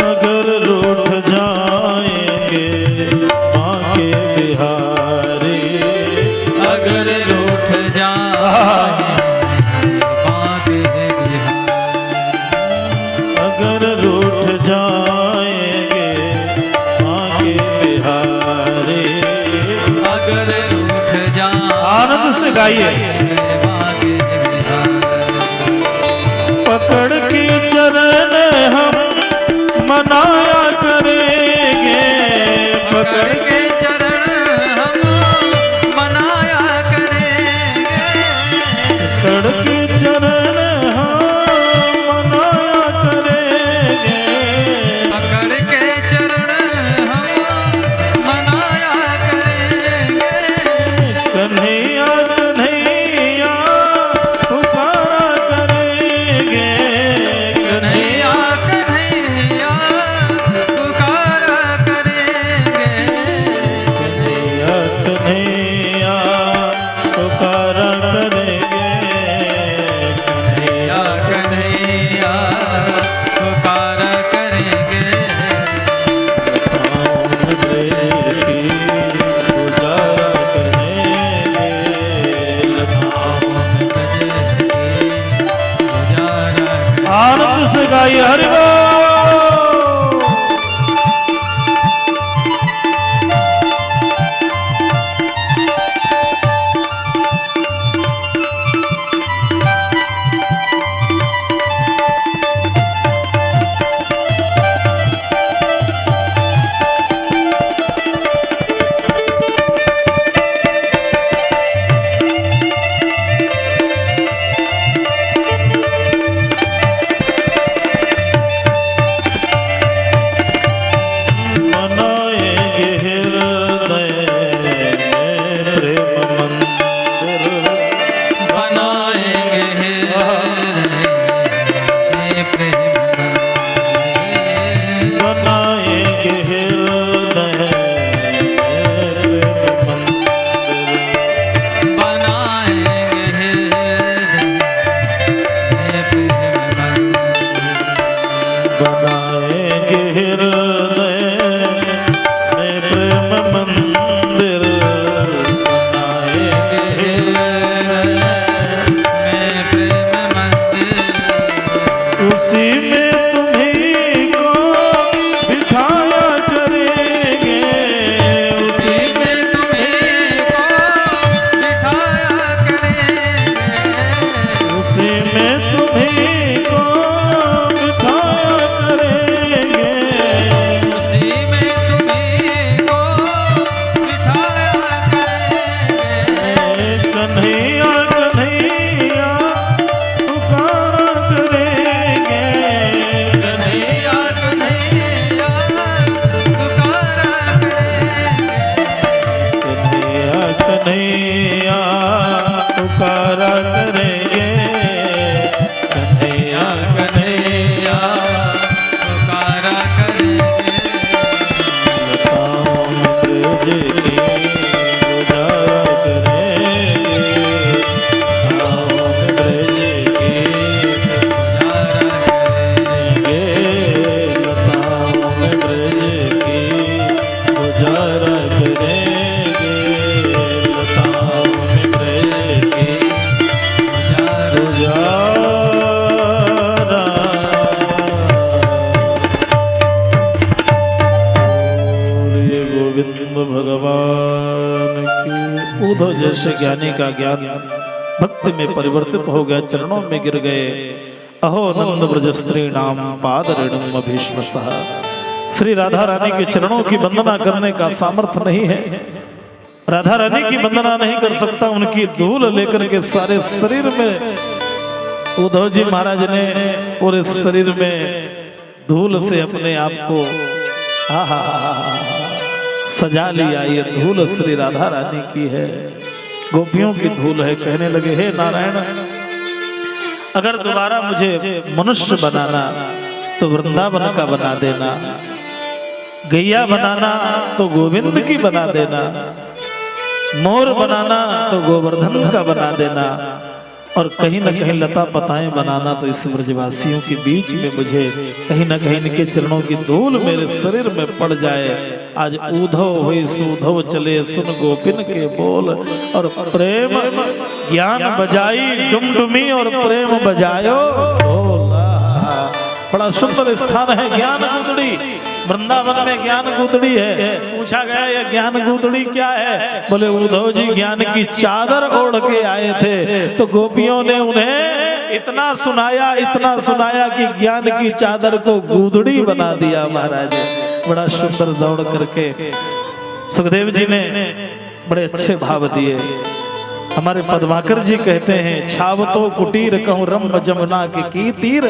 अगर रूठ जाएंगे माँ के बिहारी,
अगर रूठ जाए बांके बिहार,
अगर रूठ जाएंगे माँ के बिहारी।
अगर रूठ जाए
आनंद से गाइए।
बांके बिहार,
पकड़ के चरण हम मनाया करेंगे,
पकड़ के चरण हम मनाया करेंगे,
पकड़ के चरण हम मनाया करेंगे।
पकड़ के चरण हम मनाया करेंगे,
कन्हैया कन्हैया पुकारा करेंगे,
कन्हैया कन्हैया पुकारा करेंगे,
पुकारा करेंगे कन्हैया
कन्हैया पुकारा करेंगे
लताओं में ब्रज की गुजारा करेंगे लताओं में ब्रज की
पुकारा करेंगे
लताओं में ब्रज की गुजारा करेंगे लताओं में ब्रज की गुजारा ये गोविंद भगवान की उद्धव जैसे ज्ञानी का ज्ञान भक्ति में परिवर्तित हो गया, चरणों में गिर गए। अहो नंद ब्रज स्त्री नाम पाद रेणुम भीष्म सह। श्री राधा रानी के चरणों की वंदना करने का सामर्थ्य नहीं है, राधा रानी की वंदना नहीं कर सकता। उनकी धूल लेकर के सारे शरीर में उद्धव जी महाराज ने पूरे शरीर में धूल से अपने आप को सजा लिया। ये धूल श्री राधा रानी की है, गोपियों की धूल है। कहने लगे हे नारायण, अगर दोबारा मुझे मनुष्य बनाना तो वृंदावन का बना देना, गैया बनाना तो गोविंद की बना देना, मोर बनाना तो गोवर्धन का बना देना, और कहीं न कहीं लता पताएं बनाना तो इस ब्रजवासियों के बीच में मुझे कहीं न कहीं इनके चरणों की धूल मेरे शरीर में पड़ जाए। आज उद्धव हुई सुधव चले सुन गोपिन के बोल, और प्रेम ज्ञान बजाई डुमडुमी और प्रेम बजायो ढोल। बड़ा सुंदर स्थान है ज्ञान गुदड़ी, वृंदावन में ज्ञान गुदड़ी है। पूछा गया ये ज्ञान गुदड़ी क्या है? बोले उद्धव जी ज्ञान की चादर ओढ़ के आए थे, तो गोपियों ने उन्हें इतना सुनाया कि ज्ञान की चादर को गुदड़ी बना दिया महाराज। बड़ा सुंदर दौड़ करके सुखदेव जी ने बड़े अच्छे भाव दिए। हमारे पद्माकर जी कहते हैं छावतो कुटीर कहूँ रम जमुना की तीर,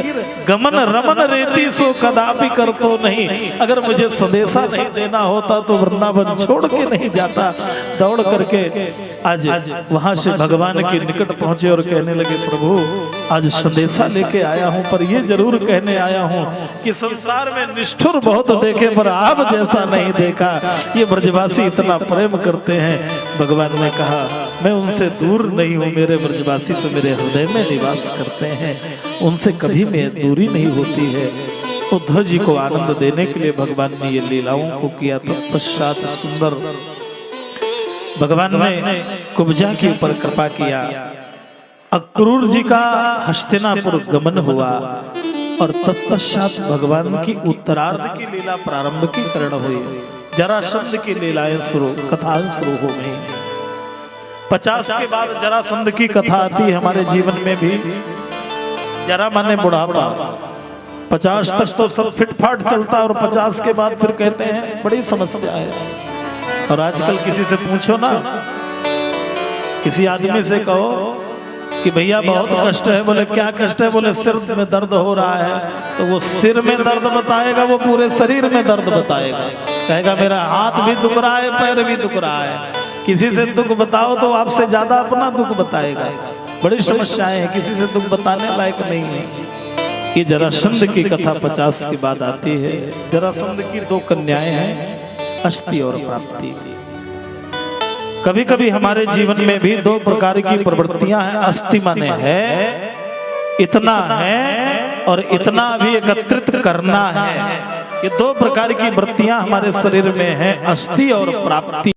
गमन रमन रेती सो कदापि कर तो नहीं। अगर मुझे संदेशा नहीं देना होता तो वृंदावन छोड़ के नहीं जाता। दौड़ करके आज वहां से भगवान के निकट पहुंचे और कहने लगे प्रभु आज संदेशा लेके आया हूं, पर ये जरूर कहने आया हूं कि संसार में निष्ठुर बहुत देखे पर आप जैसा नहीं देखा। ये ब्रजवासी इतना प्रेम करते हैं। भगवान ने कहा मैं उनसे दूर नहीं हूँ, मेरे ब्रजवासी तो मेरे हृदय में निवास करते हैं, उनसे कभी मैं दूरी नहीं होती है। उद्धव जी को आनंद देने के लिए भगवान ने ये लीलाओं को किया। तत्पश्चात सुंदर भगवान ने कुब्जा के ऊपर कृपा किया। अक्रूर जी का हस्तिनापुर गमन हुआ और तत्पश्चात भगवान की उत्तरार्ध की लीला प्रारंभ की करण हुई। जरासंध की लीलाएं कथाएं शुरू हो गई। 50 के बाद जरासंध की कथा आती है हमारे जीवन में भी। जरा माने बुढ़ापा, 50 तक तो सब फिटफाट चलता है और 50 के बाद फिर कहते हैं बड़ी समस्या है। और आजकल किसी से पूछो ना, किसी आदमी से कहो कि भैया बहुत कष्ट है, बोले क्या कष्ट है? बोले सिर में दर्द हो रहा है, तो वो सिर में दर्द बताएगा, वो पूरे शरीर में दर्द बताएगा। कहेगा मेरा हाथ भी दुख रहा है, पैर भी दुख रहा है। किसी से दुख बताओ तो आपसे ज्यादा अपना दुख बताएगा। बड़ी समस्याएं हैं, किसी से दुख बताने लायक नहीं है। ये जरासंध की कथा 50 के बाद आती है। जरासंध की 2 कन्याएं हैं, अस्थि और प्राप्ति। कभी कभी हमारे जीवन में भी 2 प्रकार की प्रवृत्तियां हैं। अस्थि माने है, इतना है, और इतना भी एकत्रित करना है। ये 2 प्रकार की वृत्तियां हमारे शरीर में हैं, अस्थि और प्राप्ति।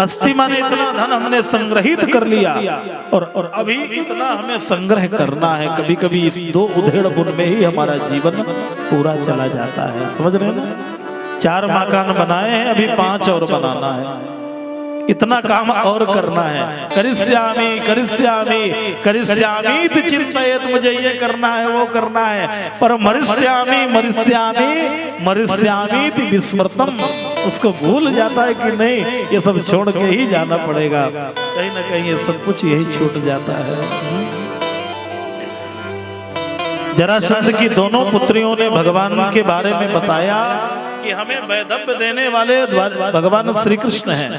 अस्थि माने इतना धन हमने संग्रहित कर लिया और अभी इतना हमें संग्रह करना है। कभी कभी इस 2 उधेड़ बुन में ही हमारा जीवन पूरा चला जाता है। समझ रहे हैं ना? 4 मकान बनाए हैं, अभी 5 और बनाना है। इतना काम और करना है। करिष्यामि करिष्यामि करिष्यामीति चिंतयेत, मुझे ये करना है वो करना है, पर मरिष्यामि मरिष्यामि मरिष्यामीति विस्मृतम, उसको भूल जाता है कि नहीं ये सब छोड़ के ही जाना पड़ेगा। कहीं ना कहीं ये सब कुछ यही छूट जाता है। जरासंध की दोनों पुत्रियों ने भगवान के बारे में बताया कि हमें वैधव्य देने वाले भगवान श्री कृष्ण हैं।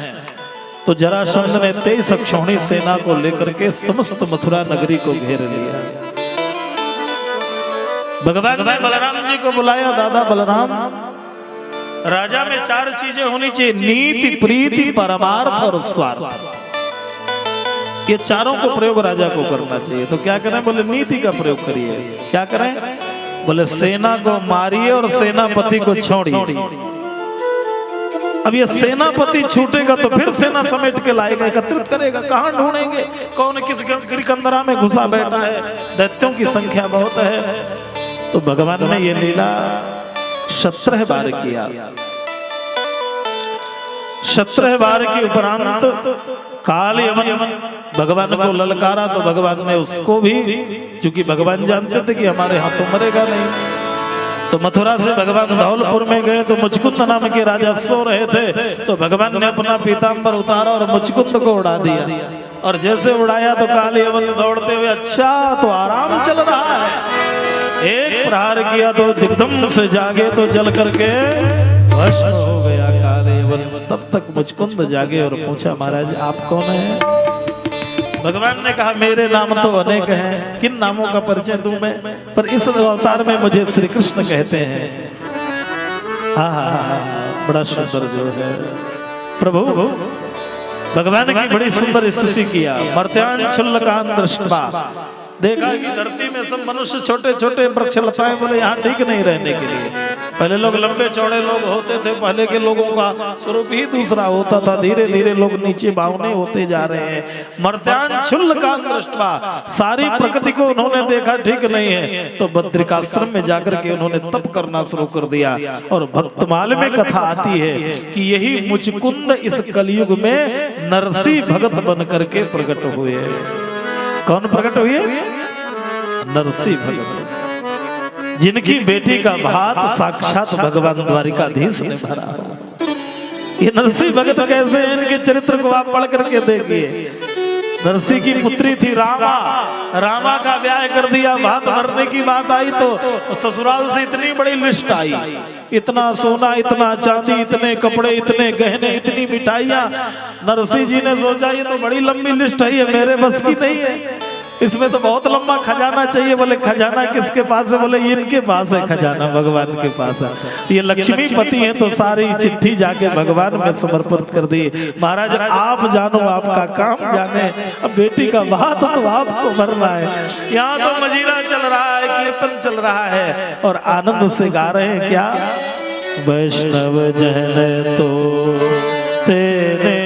तो जरासंध ने 23 अक्षौहिणी सेना को लेकर के समस्त मथुरा नगरी को घेर लिया। भगवान ने बलराम जी को बुलाया, दादा बलराम, राजा में 4 चीजें होनी चाहिए, नीति, प्रीति, परमार्थ और स्वार्थ। ये चारों को प्रयोग राजा को करना चाहिए। तो क्या करें? बोले नीति का प्रयोग करिए। क्या करें? बोले सेना को मारिए और सेनापति को छोड़िए। अब ये सेनापति छूटेगा तो फिर सेना समेट के लाएगा, एकत्रित करेगा, कहां ढूंढेंगे? कौन किस गिरकंदरा में घुसा बैठा है? दैत्यों की संख्या बहुत है। तो भगवान ने ये लीला 17 बार किया। 17 बार के उपरांत काल यमन भगवान को ललकारा तो भगवान ने उसको भी, क्योंकि भगवान जानते थे कि हमारे हाथों मरेगा नहीं, तो मथुरा से भगवान धौलपुर में गए तो मुचकुंद नाम के राजा सो रहे थे। तो भगवान ने अपना पीतांबर उतारा और मुचकुंद को उड़ा दिया। और जैसे उड़ाया तो काल यमन दौड़ते हुए, अच्छा तो आराम चल रहा है। एक प्रहार किया तो एकदम से जागे तो जल करके भस्म हो गया काल यमन। तब तक मुचकुंद जागे और पूछा, महाराज आप कौन है? भगवान ने कहा, मेरे नाम तो अनेक हैं, किन नामों का परिचय दूं मैं, पर इस अवतार में मुझे श्री कृष्ण कहते हैं। हाँ, बड़ा सुंदर जो है प्रभु। भगवान की बड़ी सुंदर स्तुति किया। मर्त्यान क्षुल्लकान दृष्ट्वा, देखा कि धरती में सब मनुष्य छोटे छोटे वृक्ष लताएं, बोले यहाँ ठीक नहीं रहने के लिए। पहले लोग लंबे चौड़े लोग होते थे, पहले के लोगों का स्वरूप ही दूसरा होता था। धीरे धीरे लोग नीचे बावने होते जा रहे हैं। मर्त्यान क्षुल्लकान दृष्ट्वा, सारी प्रकृति को उन्होंने देखा ठीक नहीं है, तो बद्रिकाश्रम में जाकर के उन्होंने तप करना शुरू कर दिया। और भक्तमाल में कथा आती है कि यही मुचकुंद इस कलयुग में नरसी भगत बन करके प्रकट हुए। कौन प्रकट हुए? नरसी भगत, जिनकी बेटी का भात साक्षात भगवान द्वारिकाधीश ने भरा। ये नरसी भगत कैसे हैं? इनके चरित्र को आप पढ़ करके देखिए। नरसी की पुत्री थी रामा, रामा का ब्याह कर दिया। भात भरने की बात आई तो ससुराल से इतनी बड़ी लिस्ट आई, इतना सोना, इतना चांदी, इतने कपड़े, इतने गहने, इतनी मिठाइयां। नरसी जी ने सोचा ये तो बड़ी लंबी लिस्ट है, ये मेरे बस की नहीं है, इसमें तो बहुत लंबा खजाना चाहिए। बोले खजाना किसके पास है? बोले इनके पास है खजाना, भगवान के पास है। ये लक्ष्मीपति हैं तो सारी चिट्ठी जाके भगवान में समर्पित कर दी। महाराज आप जानो, आपका काम जाने। अब बेटी का भात तो आपको भरना है। यहाँ तो मजीरा चल रहा है, कीर्तन चल रहा है और आनंद से गा रहे हैं क्या? वैष्णव जन तो तेरे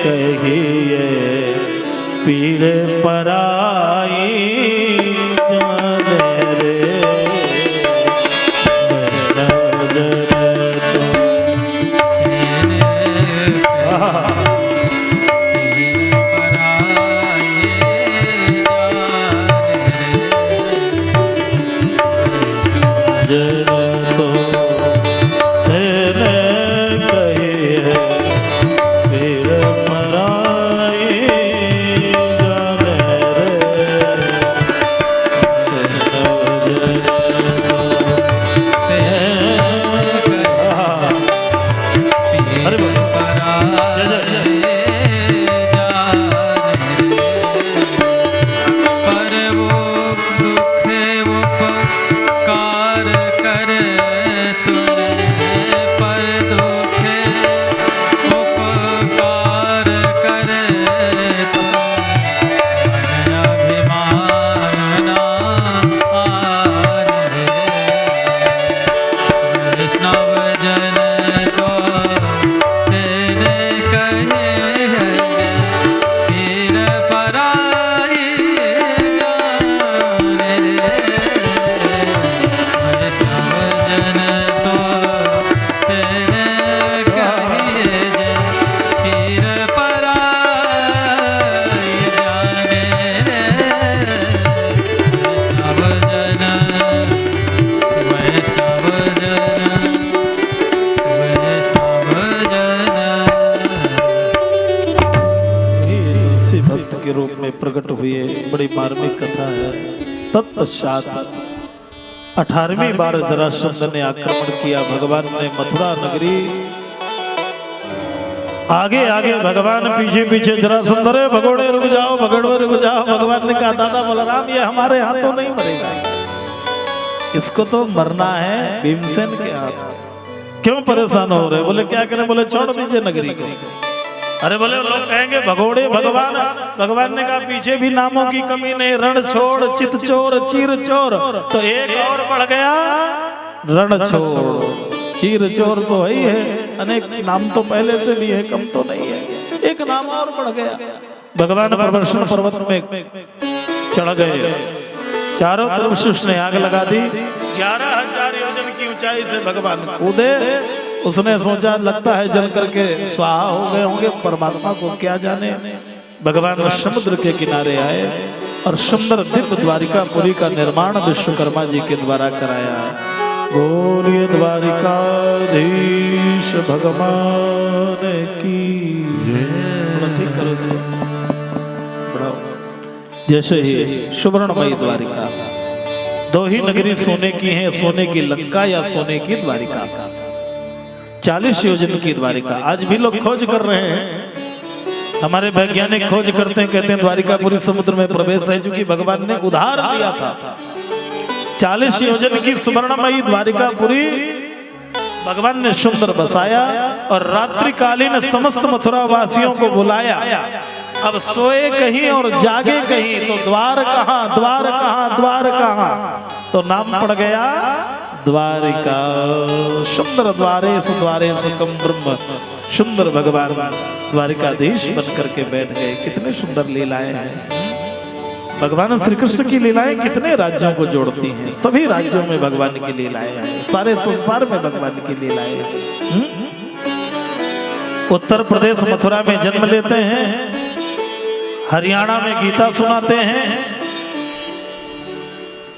कहिए पीर पराई जाने रे। वैष्णव जन तो प्रकट हुए। बड़ी मार्मिक कथा है। तत्पश्चात 18वीं बार जरासंध ने आक्रमण किया। भगवान ने मथुरा नगरी आगे आगे भगवान, पीछे पीछे जरासंध, अरे भगोड़े रुक जाओ, भगोड़े रुक जाओ। भगवान ने कहा दादा बलराम ये हमारे हाथों नहीं मरेगा, इसको तो मरना है भीमसेन के हाथ। क्यों परेशान हो रहे? बोले क्या करें? बोले छोड़ दीजिए नगरी को। अरे बोले लोग कहेंगे भगोड़े भगवान, भगवान ने कहा पीछे भी नामों की कमी नहीं, रण छोड़, चित चोर, चीर चोर, तो एक और बढ़ गया रण छोड़, चीर चोर तो ही है, अनेक नाम तो पहले से भी है, कम तो नहीं है, एक नाम और बढ़ गया। भगवान प्रदर्शन पर्वत में चढ़ गए, चारों तरफ से उसने आग लगा दी, 11,000 योजन की ऊंचाई से भगवान कूदे। उसने सोचा लगता है जल करके स्वाहा हो गए होंगे, परमात्मा को क्या जाने। भगवान समुद्र के किनारे आए और सुंदर दिव्य द्वारिकापुरी का निर्माण विश्वकर्मा जी के द्वारा कराया। बोलिए द्वारिकाधीश भगवान की जय। ठीक करो बढ़ाओ। जैसे ही सुवर्णमयी द्वारिका, दो ही नगरी सोने की हैं, सोने की लंका या सोने की द्वारिका। 40 योजन की द्वारिका आज भी लोग खोज कर रहे हैं, हमारे वैज्ञानिक खोज करते हैं, कहते हैं द्वारिकापुरी समुद्र में प्रवेश है, क्योंकि भगवान ने उधार दिया था। 40 योजन की सुवर्णमयी द्वारिकापुरी भगवान ने सुंदर बसाया और रात्रिकालीन समस्त मथुरा वासियों को बुलाया। अब सोए कहीं और जागे कहीं, तो द्वार कहाँ, द्वार कहाँ, द्वार कहाँ, तो नाम पड़ गया द्वारिका। सुंदर द्वारेश द्वारेश कम ब्रह्म, सुंदर भगवान द्वारिकाधीश बन करके बैठ गए। कितने सुंदर लीलाएं हैं भगवान श्री कृष्ण की लीलाएं, कितने राज्यों को जोड़ती हैं। सभी राज्यों में भगवान की लीलाएं हैं, सारे संसार में भगवान की लीलाएं हैं। उत्तर प्रदेश मथुरा में जन्म लेते हैं, हरियाणा में गीता सुनाते हैं,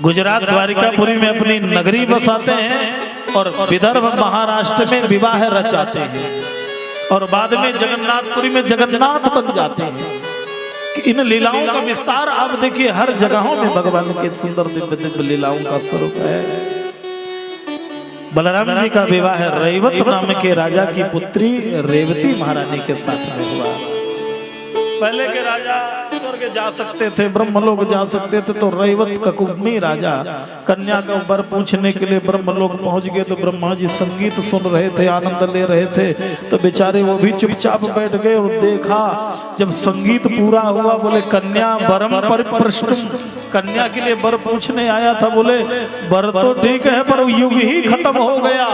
गुजरात द्वारिकापुरी में अपनी नगरी बसाते हैं और विदर्भ महाराष्ट्र में विवाह रचाते हैं और बाद में जगन्नाथपुरी में जगन्नाथ बन जाते हैं। इन लीलाओं का विस्तार आप देखिए, हर जगहों में भगवान के सुंदर दिव्य दिव्य लीलाओं का स्वरूप है। बलराम जी का विवाह रैवत नाम के राजा की पुत्री रेवती महारानी के साथ में हुआ। पहले के राजा स्वर्ग जा सकते थे, ब्रह्मलोक जा सकते थे, तो रैवत ककुब्मी राजा कन्या का वर पूछने के लिए ब्रह्मलोक पहुंच गए। तो ब्रह्मा जी संगीत सुन रहे थे, आनंद ले रहे थे, तो बेचारे वो भी चुपचाप बैठ गए और देखा। जब संगीत पूरा हुआ, बोले कन्या वरम परिपृष्टुम, कन्या के लिए वर पूछने आया था। बोले वर तो ठीक है पर युग ही खत्म हो गया।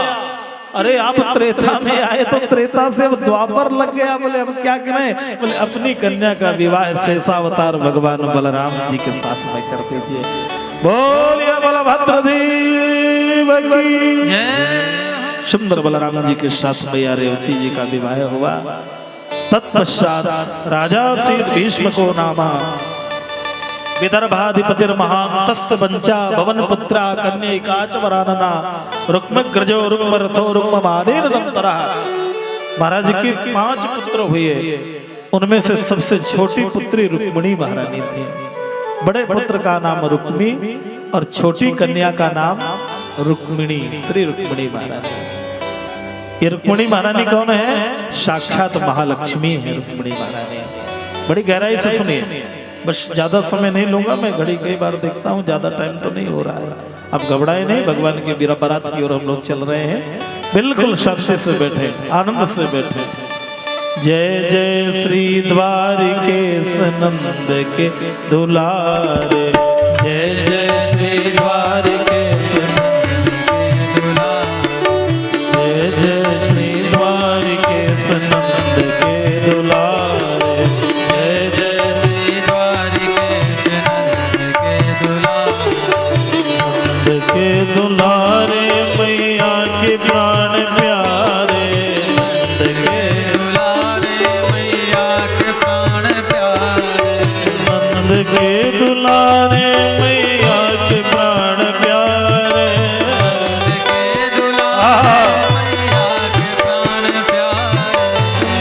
अरे आप त्रेता में आए तो त्रेता से अब द्वापर लग गया। बोले अब क्या करें? बोले अपनी कन्या का विवाह शेषावतार भगवान बलराम जी के साथ में कर दीजिए। बोलिए बलभद्र देव की जय। सुंदर बलराम जी के साथ मैया रेवती जी का विवाह हुआ। तत्पश्चात राजा से भीष्म को नामा विदर्भाधिपतिर्महान्तस्य वंचा भवन पुत्रा कन्यैकाच वरानना रुक्मग्रजो रुक्मरथो रुक्ममानेरनन्तरः। महाराज के 5 पुत्र हुए, उनमें से सबसे छोटी पुत्री रुक्मिणी महारानी थी। बड़े पुत्र का नाम रुक्मी और छोटी कन्या का नाम रुक्मिणी, श्री रुक्मिणी महारानी। ये रुक्मिणी महारानी कौन है? साक्षात महालक्ष्मी है रुक्मिणी महारानी। बड़ी गहराई से सुनिए, बस ज्यादा समय नहीं लूंगा मैं, घड़ी कई बार देखता हूँ, ज्यादा टाइम तो नहीं हो रहा है। अब घबराए नहीं, भगवान की बीरा बारात की ओर हम लोग चल रहे हैं। बिल्कुल शांति से बैठे, आनंद से बैठे। जय जय श्री द्वारिकेश नंद के दुलारे, जय जय श्री द्वारिकेश नंद के दुलारे, जय जय श्री द्वारिकेश नंद के दुलारे, जय जय के दुलारे मैया के प्राण प्यारे, नंद के दुलारे मैया के प्राण प्यारे, नंद के दुलारे मैया के प्राण प्यारे,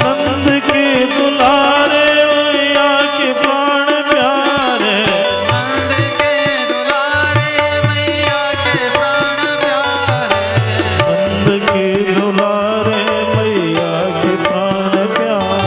नंद के दुलारे मैया के प्राण प्यारे, नंद के दुलारे मैया के प्राण प्यारे, नंद के दुलारे मैया के प्राण प्यारे,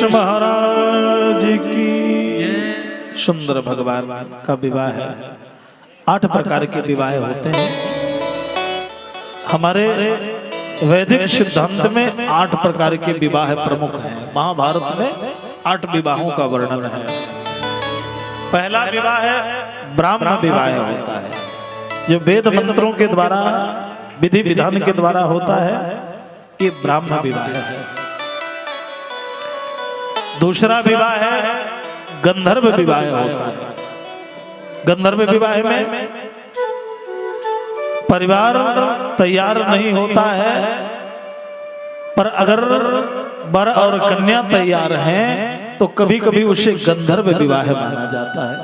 महाराज की। सुंदर भगवान का विवाह है। 8 प्रकार के विवाह होते हैं। हमारे वैदिक सिद्धांत में 8 प्रकार के विवाह प्रमुख हैं। महाभारत में 8 विवाहों का वर्णन है। पहला विवाह है ब्राह्मण विवाह होता है, जो वेद मंत्रों के द्वारा विधि विधान के द्वारा होता है, ये ब्राह्मण विवाह है। दूसरा विवाह है गंधर्व विवाह होता है। गंधर्व विवाह में परिवार तैयार नहीं होता है, पर अगर वर और कन्या तैयार हैं तो कभी कभी उसे गंधर्व विवाह माना जाता है।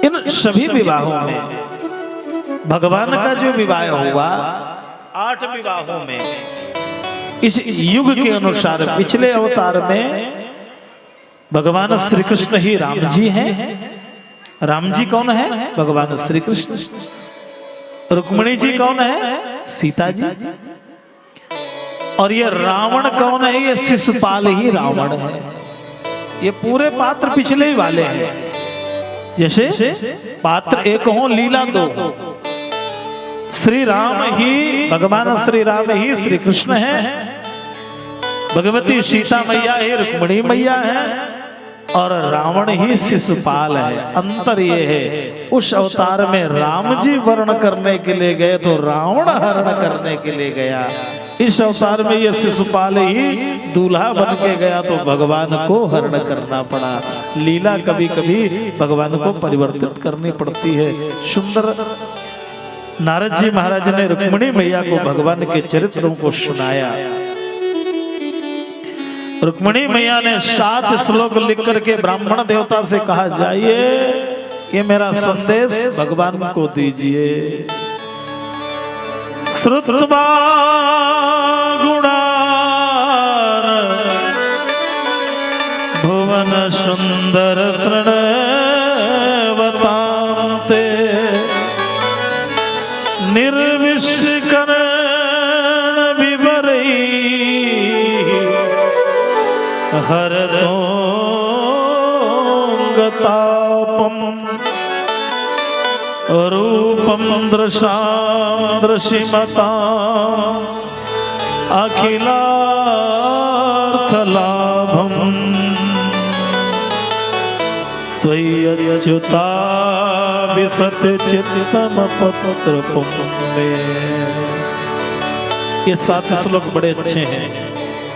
इन सभी विवाहों में भगवान का जो विवाह हुआ 8 विवाहों में, इस युग के अनुसार पिछले अवतार में भगवान श्री कृष्ण ही राम जी हैं। राम जी कौन है? भगवान श्री कृष्ण। रुक्मिणी जी कौन है? सीता जी। और ये रावण कौन है? ये शिशुपाल ही रावण है। ये पूरे पात्र पिछले ही वाले हैं। जैसे पात्र 1 हो, लीला 2। श्री राम ही, भगवान श्री राम ही श्री कृष्ण है, भगवती सीता मैया ही रुक्मिणी मैया है, और रावण ही शिशुपाल है। अंतर ये है, उस अवतार में राम जी वर्ण करने के लिए गए तो रावण हरण करने के लिए गया। इस अवतार में ये शिशुपाल ही दूल्हा बन के गया तो भगवान को हरण करना पड़ा। लीला कभी कभी भगवान को परिवर्तित करनी पड़ती है। सुंदर नारद जी महाराज ने रुक्मिणी मैया को भगवान के चरित्रों को सुनाया। रुक्मिणी मैया ने 7 श्लोक लिख करके ब्राह्मण देवता से कहा, जाइए ये मेरा संदेश भगवान को दीजिए। श्रुत्वा गुणान भुवन सुंदर शृण्वतान्ते निर्विष्करण विवरै हरतोंगतापम रूपम दृशां दृशिमता अखिलार्थलाभम त्वय्यच्युता विसत्यचित्तम पत्रपुं मे। ये 7 श्लोक बड़े अच्छे हैं।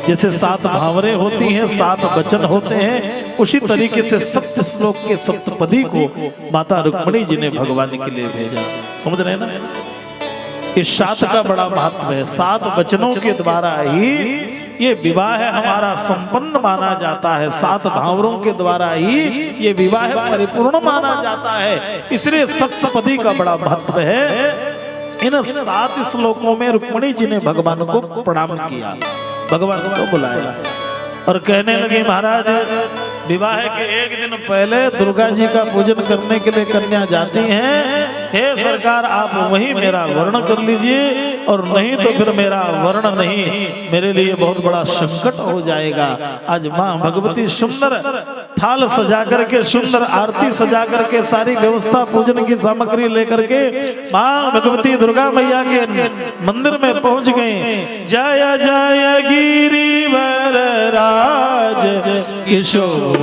जैसे 7 भावरें होती हैं, 7 वचन होते हैं, उसी तरीके से 7 श्लोक के सप्तपदी को माता रुक्मिणी जी ने भगवान के लिए भेजा। समझ रहे हैं ना? इस 7 का बड़ा महत्व है। 7 वचनों के द्वारा ही ये विवाह हमारा संपन्न माना जाता है। 7 भावरों के द्वारा ही ये विवाह परिपूर्ण माना जाता है। इसलिए सप्तपदी का बड़ा महत्व है। इन 7 श्लोकों में रुक्मिणी जी ने भगवान को प्रणाम किया, भगवान को बुलाया और कहने लगे, महाराज विवाह के 1 दिन पहले दुर्गा जी का पूजन करने के लिए कन्या जाती हैं। हे सरकार, आप वही मेरा वर्ण कर लीजिए, और नहीं तो फिर मेरा वर्ण नहीं, मेरे लिए बहुत बड़ा संकट हो जाएगा। आज माँ भगवती सुंदर थाल सजा करके, सुंदर आरती सजा करके, सारी व्यवस्था पूजन की सामग्री लेकर के माँ भगवती दुर्गा मैया के मंदिर में पहुंच गए। जय जय गिरिवर राज किशोर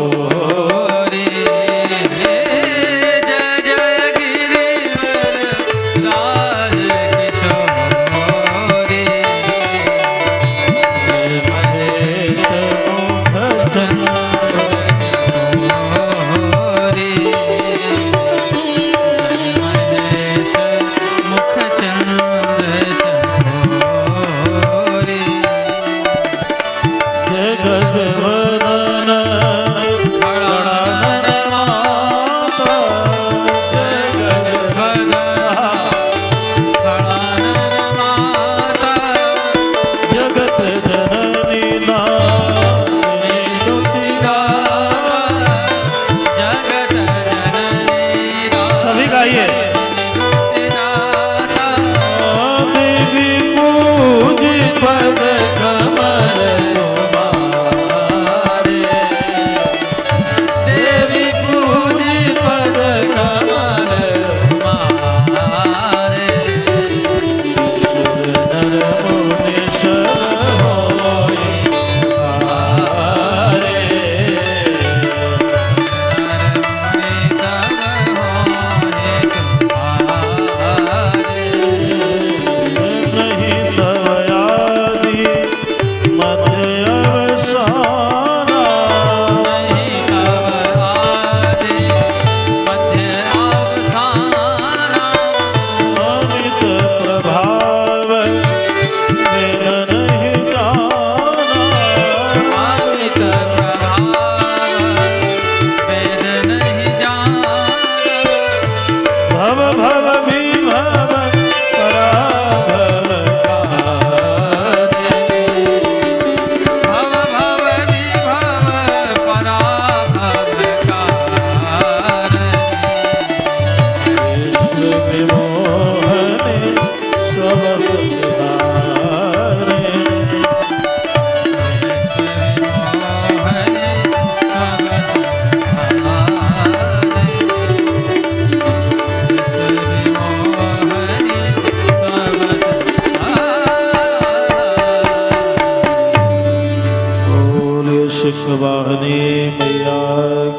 वृषभवाहिनी मैया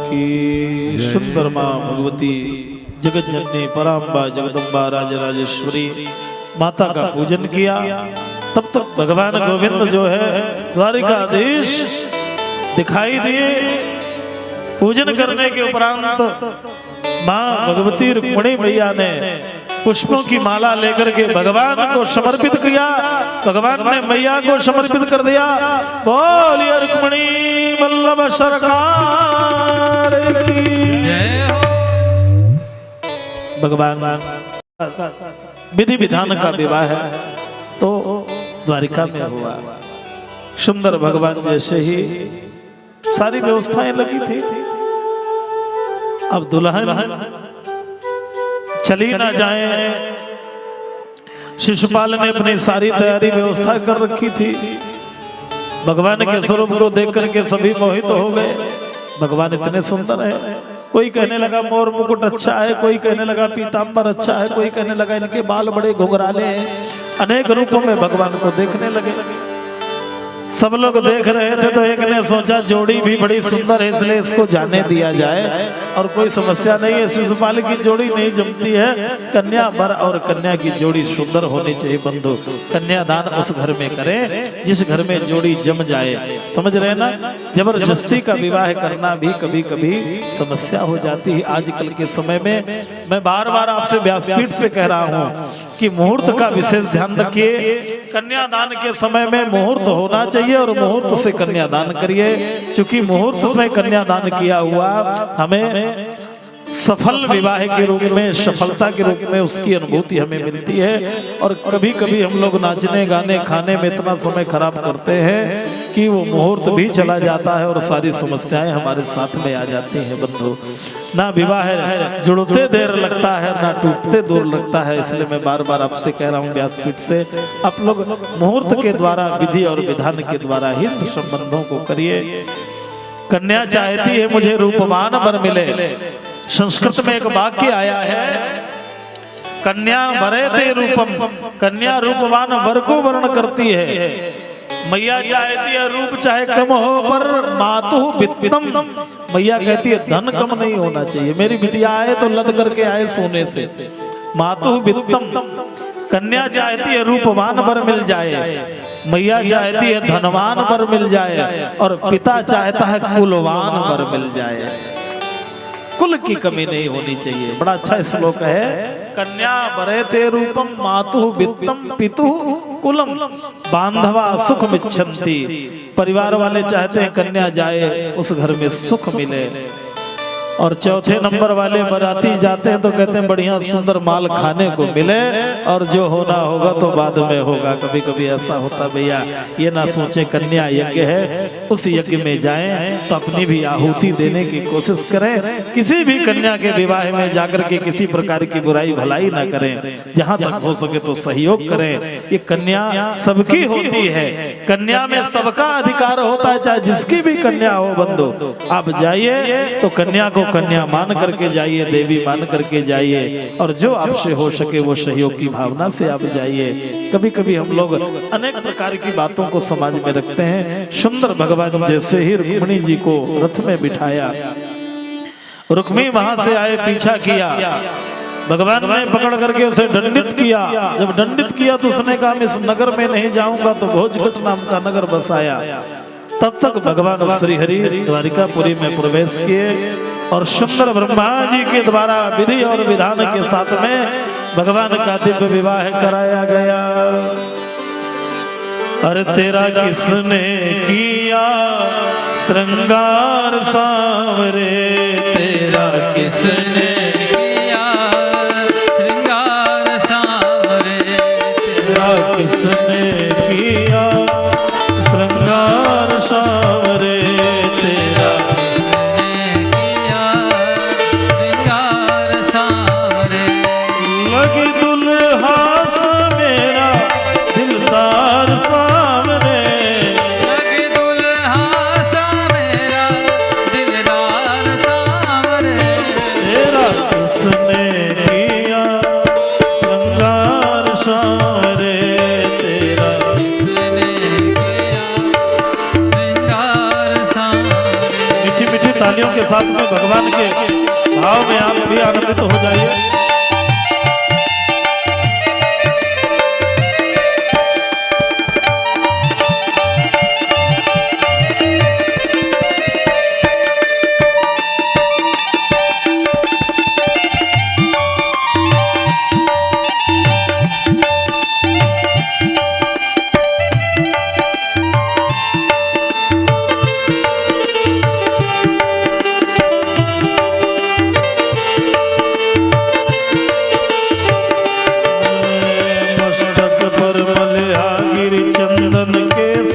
की सुंदर माँ भगवती जगत जननी पराम्बा जगदम्बा राजराजेश्वरी माता का पूजन किया। तब तक भगवान गोविंद जो है द्वारिकाधीश दिखाई दिए। पूजन करने के उपरांत माँ भगवती रुक्मिणी मैया ने पुष्पों की माला लेकर के भगवान को समर्पित किया। भगवान ने मैया को समर्पित कर दिया। बोलिए रुक्मिणी वल्लभ सरकार की
जय हो।
भगवान विधि विधान का विवाह है तो द्वारिका में हुआ। सुंदर भगवान जैसे ही सारी व्यवस्थाएं लगी थी। अब दुल्हन चली ना जाए, शिशुपाल ने अपनी सारी तैयारी व्यवस्था कर रखी थी। भगवान के स्वरूप को देख करके सभी मोहित हो गए। भगवान इतने सुंदर है। कोई कहने लगा मोर मुकुट अच्छा है, कोई कहने लगा पीताम्बर अच्छा है, कोई कहने लगा इनके बाल बड़े घुंघराले हैं। अनेक रूपों में भगवान को देखने लगे। सब लोग देख रहे थे तो एक ने सोचा जोड़ी भी बड़ी सुंदर है इसलिए इसको जाने दिया जाए और कोई समस्या नहीं है। शिशुपाल की जोड़ी नहीं जमती है, कन्या वर और कन्या की जोड़ी सुंदर होनी चाहिए। बंधु कन्यादान उस घर में करें जिस घर में जोड़ी जम जाए। समझ रहे ना? जबरदस्ती का विवाह करना भी कभी कभी समस्या हो जाती है। आजकल के समय में मैं बार बार आपसे व्यासपीठ से कह रहा हूँ कि मुहूर्त का विशेष ध्यान रखिए। कन्यादान के समय में मुहूर्त होना चाहिए और मुहूर्त से कन्यादान करिए, क्योंकि मुहूर्त में कन्यादान किया हुआ हमें सफल विवाह के रूप में, सफलता के रूप में उसकी अनुभूति हमें मिलती है। और कभी कभी हम लोग नाचने गाने खाने में इतना समय खराब करते हैं कि वो मुहूर्त भी चला जाता है और सारी समस्याएं हमारे साथ में आ जाती हैं। बंधु ना विवाह जुड़ते देर लगता है ना टूटते दूर लगता है। इसलिए मैं बार बार आपसे कह रहा हूँ व्यासपीठ से, आप लोग मुहूर्त के द्वारा, विधि और विधान के द्वारा ही संबंधों को करिए। कन्या चाहती है मुझे रूपवान वर मिले। संस्कृत में एक वाक्य आया है, कन्या वरे ते रूपम। कन्या रूपवान वर को वर्ण करती है। मैया चाहती है रूप चाहे कम हो पर मातु वित्तम। मैया कहती है धन कम नहीं होना चाहिए, मेरी बिटिया आए तो लद करके आए सोने से। मातु वित्तम। कन्या चाहती है रूपवान वर मिल जाए, मैया चाहती है धनवान वर मिल जाए, और पिता चाहता है कुलवान वर मिल जाए। कुल की कमी नहीं होनी चाहिए। बड़ा अच्छा श्लोक है, कन्या वरे ते रूपम मातु वित्तम पितु कुलम बांधवा सुख मिच्छन्ति। परिवार वाले चाहते हैं कन्या जाए उस घर में सुख मिले। और चौथे नंबर वाले बराती जाते हैं तो कहते हैं बढ़िया सुंदर माल खाने को मिले और जो होना होगा तो बाद में होगा। कभी कभी ऐसा होता भैया, ये ना सोचे कन्या यज्ञ है उस यज्ञ में जाएं तो अपनी भी आहुति देने की कोशिश करें। किसी भी कन्या के विवाह में जाकर के किसी प्रकार की बुराई भलाई ना करें। जहाँ तक हो सके तो सहयोग करें। ये कन्या सबकी होती है, कन्या में सबका अधिकार होता है, चाहे जिसकी भी कन्या हो। बंधु आप जाइए तो कन्या को कन्या मान करके जाइए, देवी मान करके जाइए, और जो आपसे हो सके वो सहयोग की भावना से आप जाइए। कभी कभी हम लोग अनेक प्रकार की बातों को समाज में रखते हैं। सुंदर भगवान जैसे ही रुक्मिणी जी को रथ में बिठाया, रुक्मिणी वहां से आए, पीछा किया, भगवान ने पकड़ करके उसे दंडित किया। जब दंडित किया तो उसने कहा मैं इस नगर में नहीं जाऊंगा, तो भोजघट नाम का नगर बसाया। तब तक भगवान श्री हरि द्वारिकापुरी में प्रवेश किए और सुंदर ब्रह्मा जी के द्वारा विधि और विधान के साथ में भगवान का दिव्य विवाह कराया गया। अरे तेरा किसने किया श्रृंगार सांवरे, तेरा किसने किया श्रृंगार सांवरे, तेरा किसने किया श्रृंगार सांवरे, तेरा
किया श्रृंगार सांवरे।
लगी दुल्हा सा मेरा दिलदार सामने,
लगी दुल्हा सा मेरा दिलदार सांवरे,
तेरा किसने किया श्रृंगार सांवरे, तेरा
किसने किया श्रृंगार सांवरे।
तालियों के साथ में भगवान के भाव में आप भी आनंदित हो जाइए।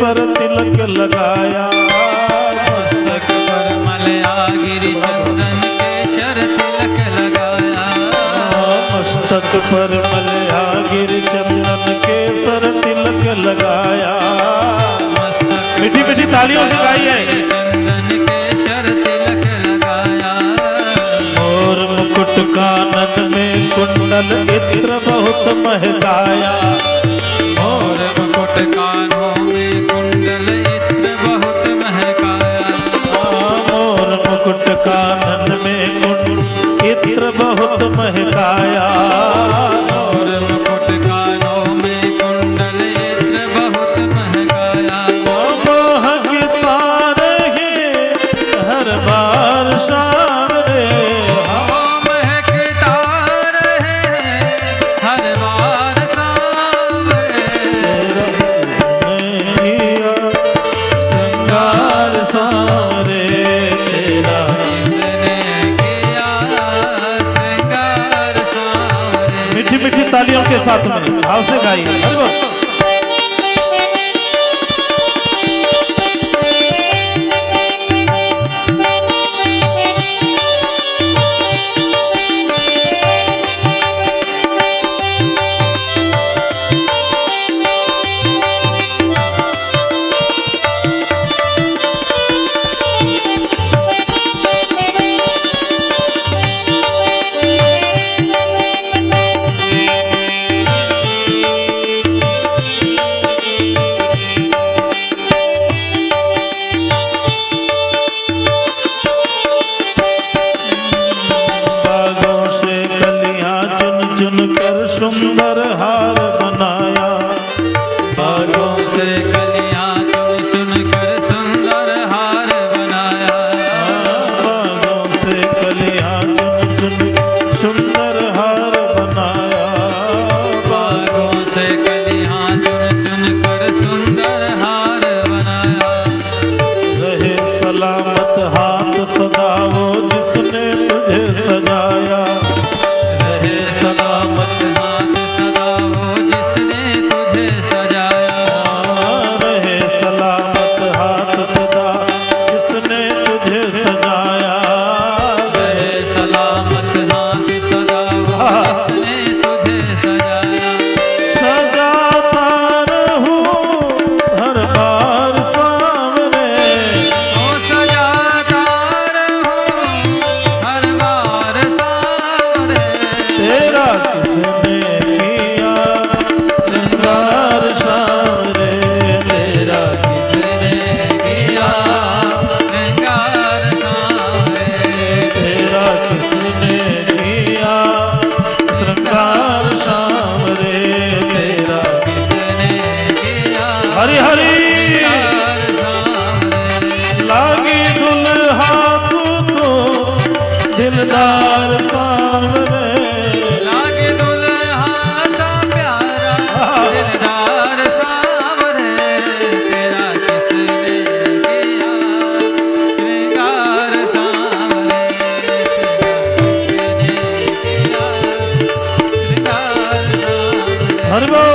सर तिलक लगाया,
मस्तक पर मलया गिरि चंदन के सर तिलक लगाया।
मस्तक पर मलया गिरि चंदन के सर तिलक लगाया। मीठी मीठी तालियों से गाइए।
चंदन के सर तिलक लगाया।
और मुकुट कानन में कुंडल इत्र बहुत महकाया।
और मुकुट कानों में कुंडल इत्र बहुत महकाया।
और मुकुट कानन में कुंडल इत्र बहुत महकाया।
और मुकुट कानों में कुंडल इत्र बहुत महकाया।
महकता रहे हर बार शाम रे।
महकता रहे हर बार शाम
श्रृंगार सारे तेरा
श्रृंगार सारे।
मीठी मीठी तालियों के साथ में भाव से गाइए। हरि बोल। सुंदर हार बनाया।
बागों से कलियां चुन चुन कर सुंदर हार बनाया।
बागों से कलियां चुन चुन सुंदर हार बनाया।
बागों से कलियां चुन चुन कर सुंदर हार बनाया।
रहे सलामत हाथ सदा वो जिसने तुझे सजाया।
रहे सलामत हाथ सदा वो जिसने तुझे सजाया।
रहे सलामत हाथ सदा जिसने तुझे सजाया।
रहे सलामत हाथ सदा वो जिसने तुझे सजाया।
सजाता रहूं हर बार सामने।
ओ सजाता रहूं हर बार सामने।
तेरा किसने किया श्रृंगार सामने। तेरा
किसने किया श्रृंगार सामने।
तेरा किसने किया श्रृंगार सामने। तेरा
किसने किया
हरि हरि
श्रृंगार सामने।
लागी दुल्हा तू तो दिलदार सामने।
लागे दुल्हा सा प्यारा दिलदार सामने। तेरा किसने किया श्रृंगार सामने। किसने किया श्रृंगार सामने।
हरि बोल।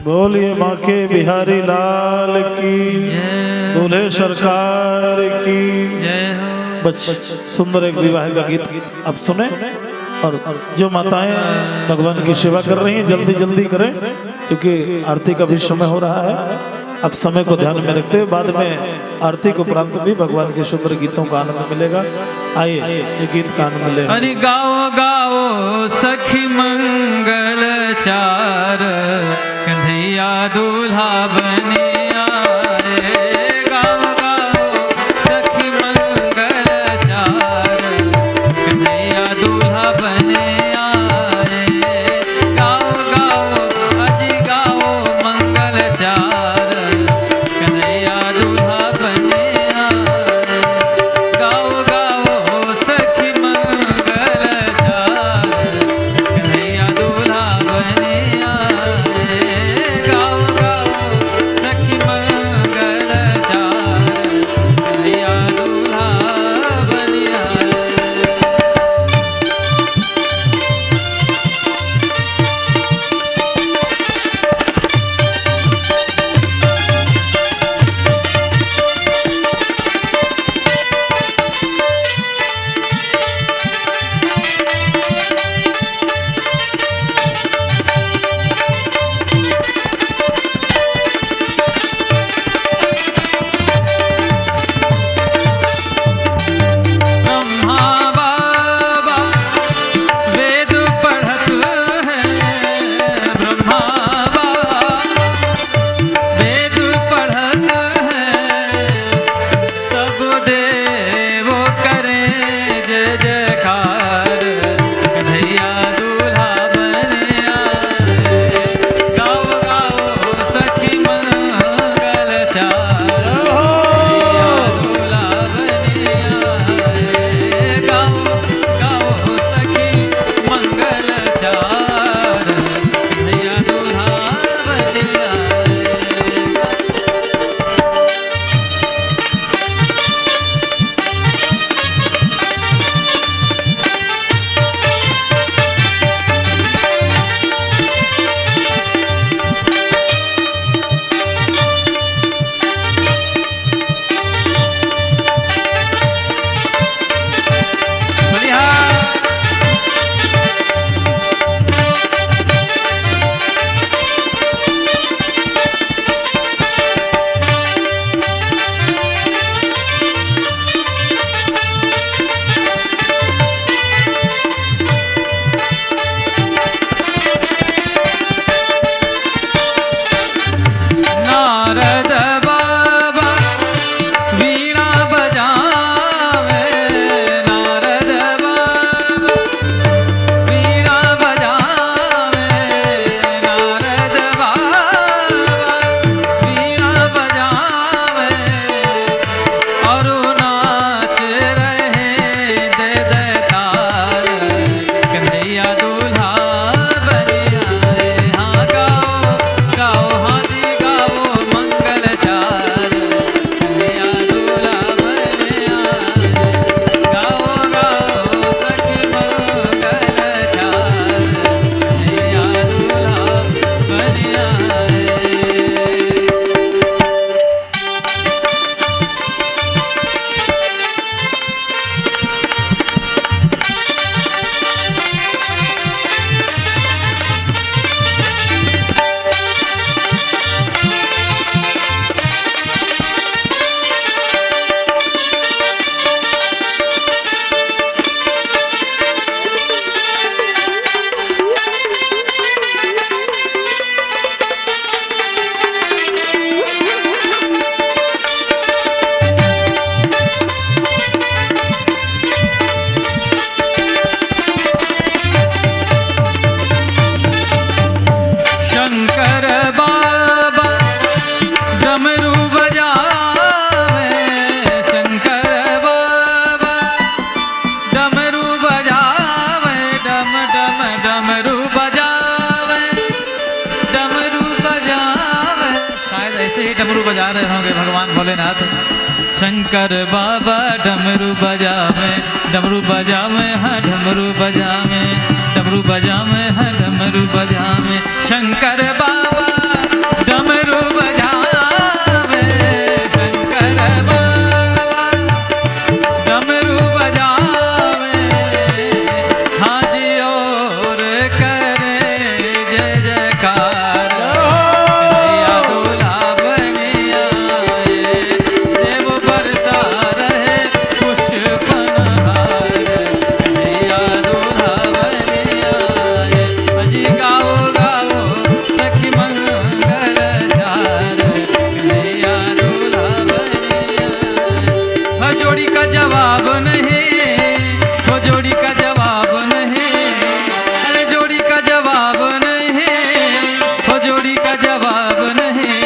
बोलिए बांके बिहारी लाल की
जय
दूल्हे सरकार की
जय हो।
बच सुंदर एक विवाह का गीत अब सुने। और जो माताएं भगवान की सेवा कर रही हैं जल्दी जल्दी करें, क्योंकि आरती का भी समय हो रहा है। अब समय को ध्यान में रखते हुए बाद में आरती के उपरांत भी भगवान के सुंदर गीतों का आनंद मिलेगा। आइए ये गीत का आनंद ले।
अरे गाओ गाओ सखी मंगल चार, कन्हैया दूल्हा बने आए। गाओ गाओ सखी मंगल चार, कन्हैया दूल्हा बने आए। गाओ गाओ अज गाओ मंगल चार, कन्हैया दूल्हा बने आए। गाओ गाओ सखी मंगल चार, कन्हैया दूल्हा बने आए। गाओ गाओ सखी मंगल चार, कन्हैया दूल्हा बने आए। ब्रह्मा बाबा वेद पढ़त है, ब्रह्मा बाबा वेद पढ़त है। सब देव करें जय जयकार, कन्हैया दूल्हा बने आए। गाओ गाओ सखी मंगल चार, कन्हैया दूल्हा बने आए। गाओ गाओ सखी मंगल चार, कन्हैया दूल्हा बने आए। बढ़िया। नारद बाबा वीणा बजावे, नारद बाबा वीणा बजावे। नारद बाबा वीणा बजावे और नाच रहे दे दे ताल, कन्हैया दूल्हा बने आए। हाँ गाओ गाओ हाँ जी गाओ मंगल चार, कन्हैया दूल्हा बने आए। गाओ गाओ सखी मंगल चार, कन्हैया दूल्हा बने आए। शंकर बाबा डमरू बजावे, शंकर बाबा डमरू बजावे। डम डम डमरू बजावे, डमरू बजावे। शायद ऐसे ही डमरू बजा रहे होंगे भगवान भोलेनाथ। शंकर बाबा डमरू बजावे, डमरू बजावे हाँ डमरू बजावे, डमरू बजावे हाँ डमरू बजावे। शंकर बाबा डमरू बजावे शंकर बाबा, डमरू बजावे हाजी और करे जय जयकार। कन्हैया दूल्हा बने आए, देव बरसा रहे पुष्पनहार। कन्हैया दूल्हा बने आए, अजी गाओ गाओ सखी मंगल चार। कन्हैया दूल्हा बने आए। हो जोड़ी का जवाब नहीं, हो जोड़ी का जवाब नहीं, अरे जोड़ी का जवाब नहीं, हो जोड़ी का जवाब नहीं,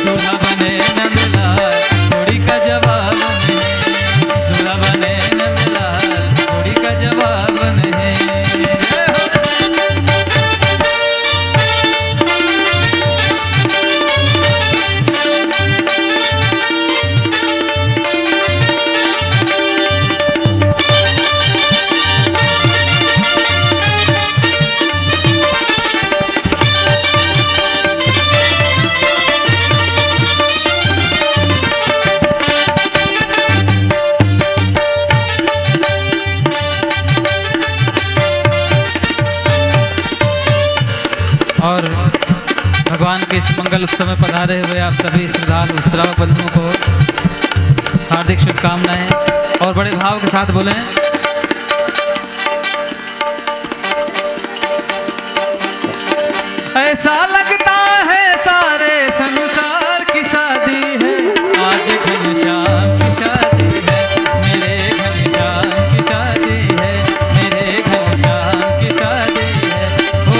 दूल्हा बने नंदलाल जोड़ी का जवाब नहीं, दूल्हा बने नंदलाल जोड़ी का जवाब नहीं। और भगवान के इस मंगल उत्सव में पधारे हुए आप सभी श्रद्धालु श्रावक बंधुओं को हार्दिक शुभकामनाएं और बड़े भाव के साथ बोलें। ऐसा लगता है सारे संसार की शादी है, आज घनश्याम की शादी है, मेरे घनश्याम की शादी है, मेरे घनश्याम की शादी है। ओ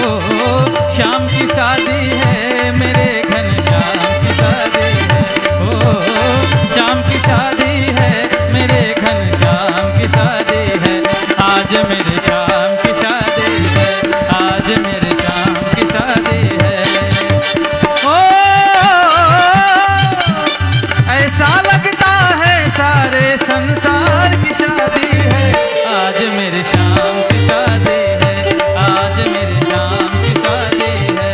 श्याम की शादी है, मेरे घनश्याम की शादी है। ओ श्याम की शादी है, मेरे घनश्याम की शादी है। आज मेरे श्याम की शादी है, आज मेरे श्याम की शादी है। ओ ऐसा लगता है सारे संसार की शादी है, आज मेरे श्याम की शादी है, आज मेरे श्याम की शादी है।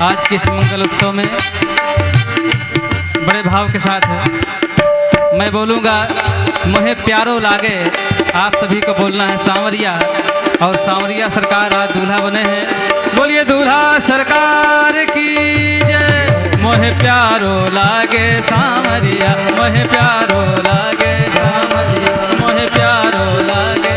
आज के इस मंगल उत्सव में बड़े भाव के साथ मैं बोलूँगा, मुहे प्यारो लागे। आप सभी को बोलना है सांवरिया, और सांवरिया सरकार आज दूल्हा बने हैं। बोलिए दूल्हा सरकार की जय। मोहे प्यारो लागे सांवरिया, मोहे प्यारो लागे सांवरिया, मोहे प्यारो लागे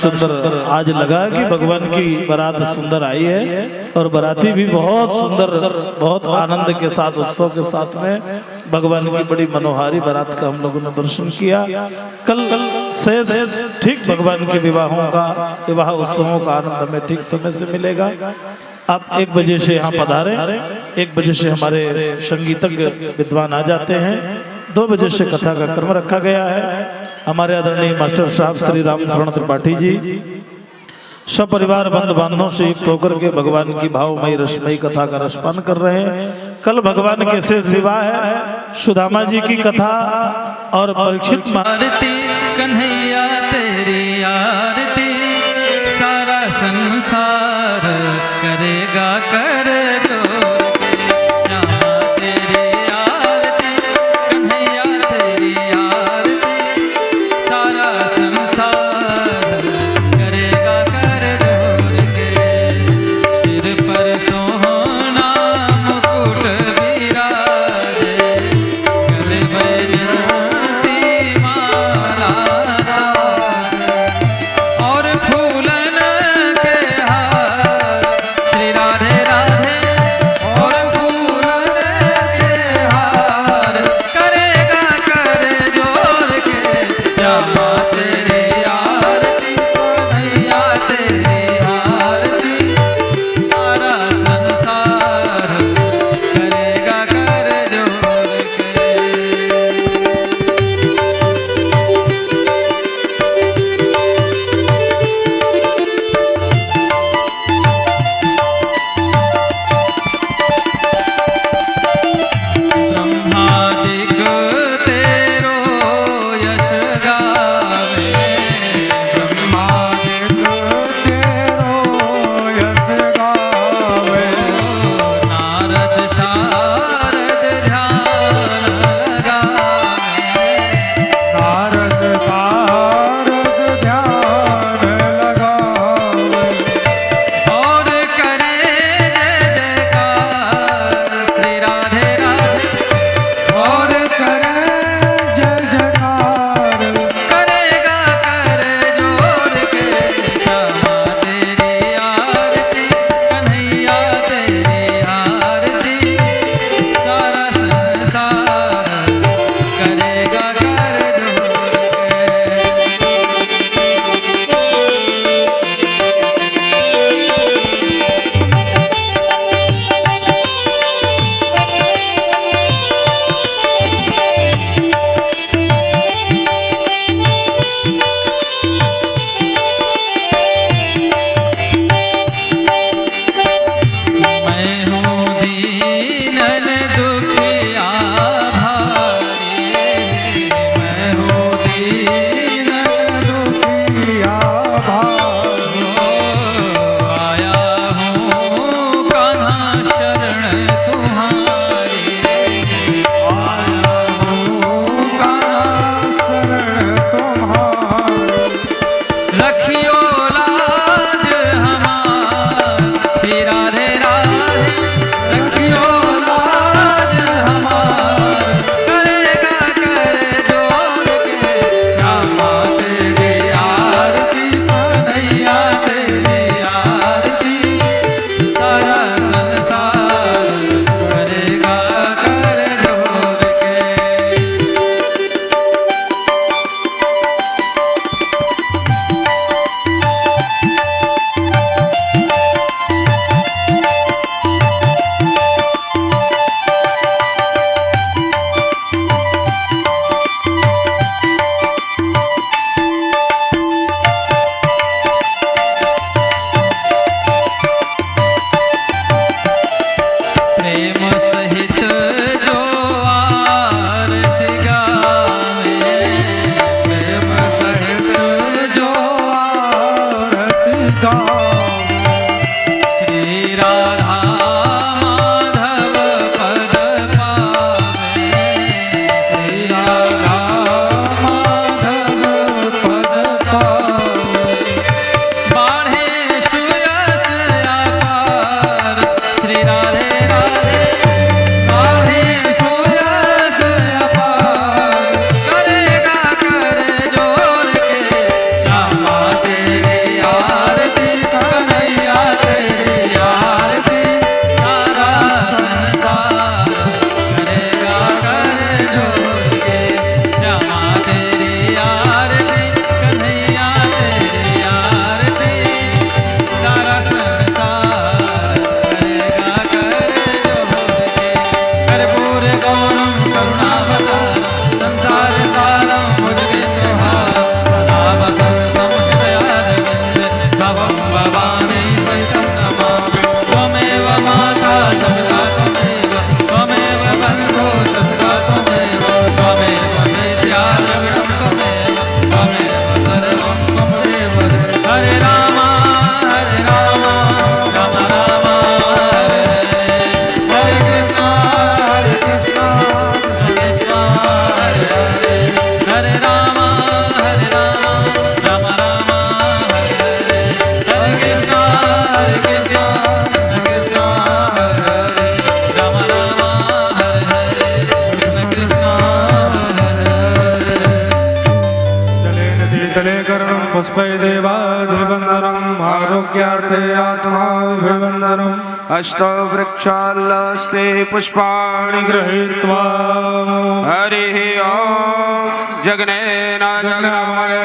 सुंदर आज लगा कि भगवान की बारात सुंदर आई है और बाराती भी बहुत सुंदर, बहुत आनंद के साथ, उत्सव के साथ में भगवान की बड़ी मनोहारी बारात का हम लोगों ने दर्शन किया। कल से ठीक भगवान के विवाहों का, विवाह उत्सवों का आनंद हमें ठीक समय से मिलेगा। आप 1 बजे से यहाँ पधारें, 1 बजे से हमारे संगीतज्ञ विद्वान आ जाते हैं, 2 बजे से कथा का क्रम रखा गया है। हमारे आदरणीय मास्टर साहब श्री राम शरण त्रिपाठी जी सब परिवार बंधु बांधवों से युक्त होकर के भगवान की भावमयी रसमयी कथा का रसपान कर रहे हैं। कल भगवान के शेष विवाह है, सुदामा जी की कथा और परीक्षित
आरती कन्हैया तेरी आरती, सारा संसार करेगा कर जोर के। यहाँ तेरी आरती कन्हैया तेरी आरती, सारा संसार करेगा कर जोर के। सिर पर सोहना मुकुट विराजे, गले बैजंती माला साजे, और फूलन के हार। श्री राधे राधे जोड़ के श्यामा तेरी आरती कन्हैया तेरी आरती सारा संसार करेगा कर जोड़ के कर्पूर गौरम करुणावतारम संसार सारम मुझे तुहार सदा वसंतम हृदयारविंद भवं भवानी सहितं नमामि त्वमेव माता सदा त्वमेव त्वमेव बन्धो सदा त्वमेव त्वमेव विद्याद्रविणं त्वमेव त्वमेव सर्वं मम देव हरे राम राम राम हरे हरे कृष्ण कृष्ण कृष्ण हरे हरे हरे राम राम राम हरे हरे हरे कृष्ण कृष्ण कृष्ण हरे हरे राम हरे हरे कृष्ण कृष्ण हरे हरे
जलेन शीतले कर्णं पुष्पै देवाधिवन्दनम् आरोग्यार्थे आत्माभिवन्दनम् अष्टौ वृक्षाल्लस्ते पुष्पाणि गृहीत्वा हरिः ॐ जगनेन जगनाय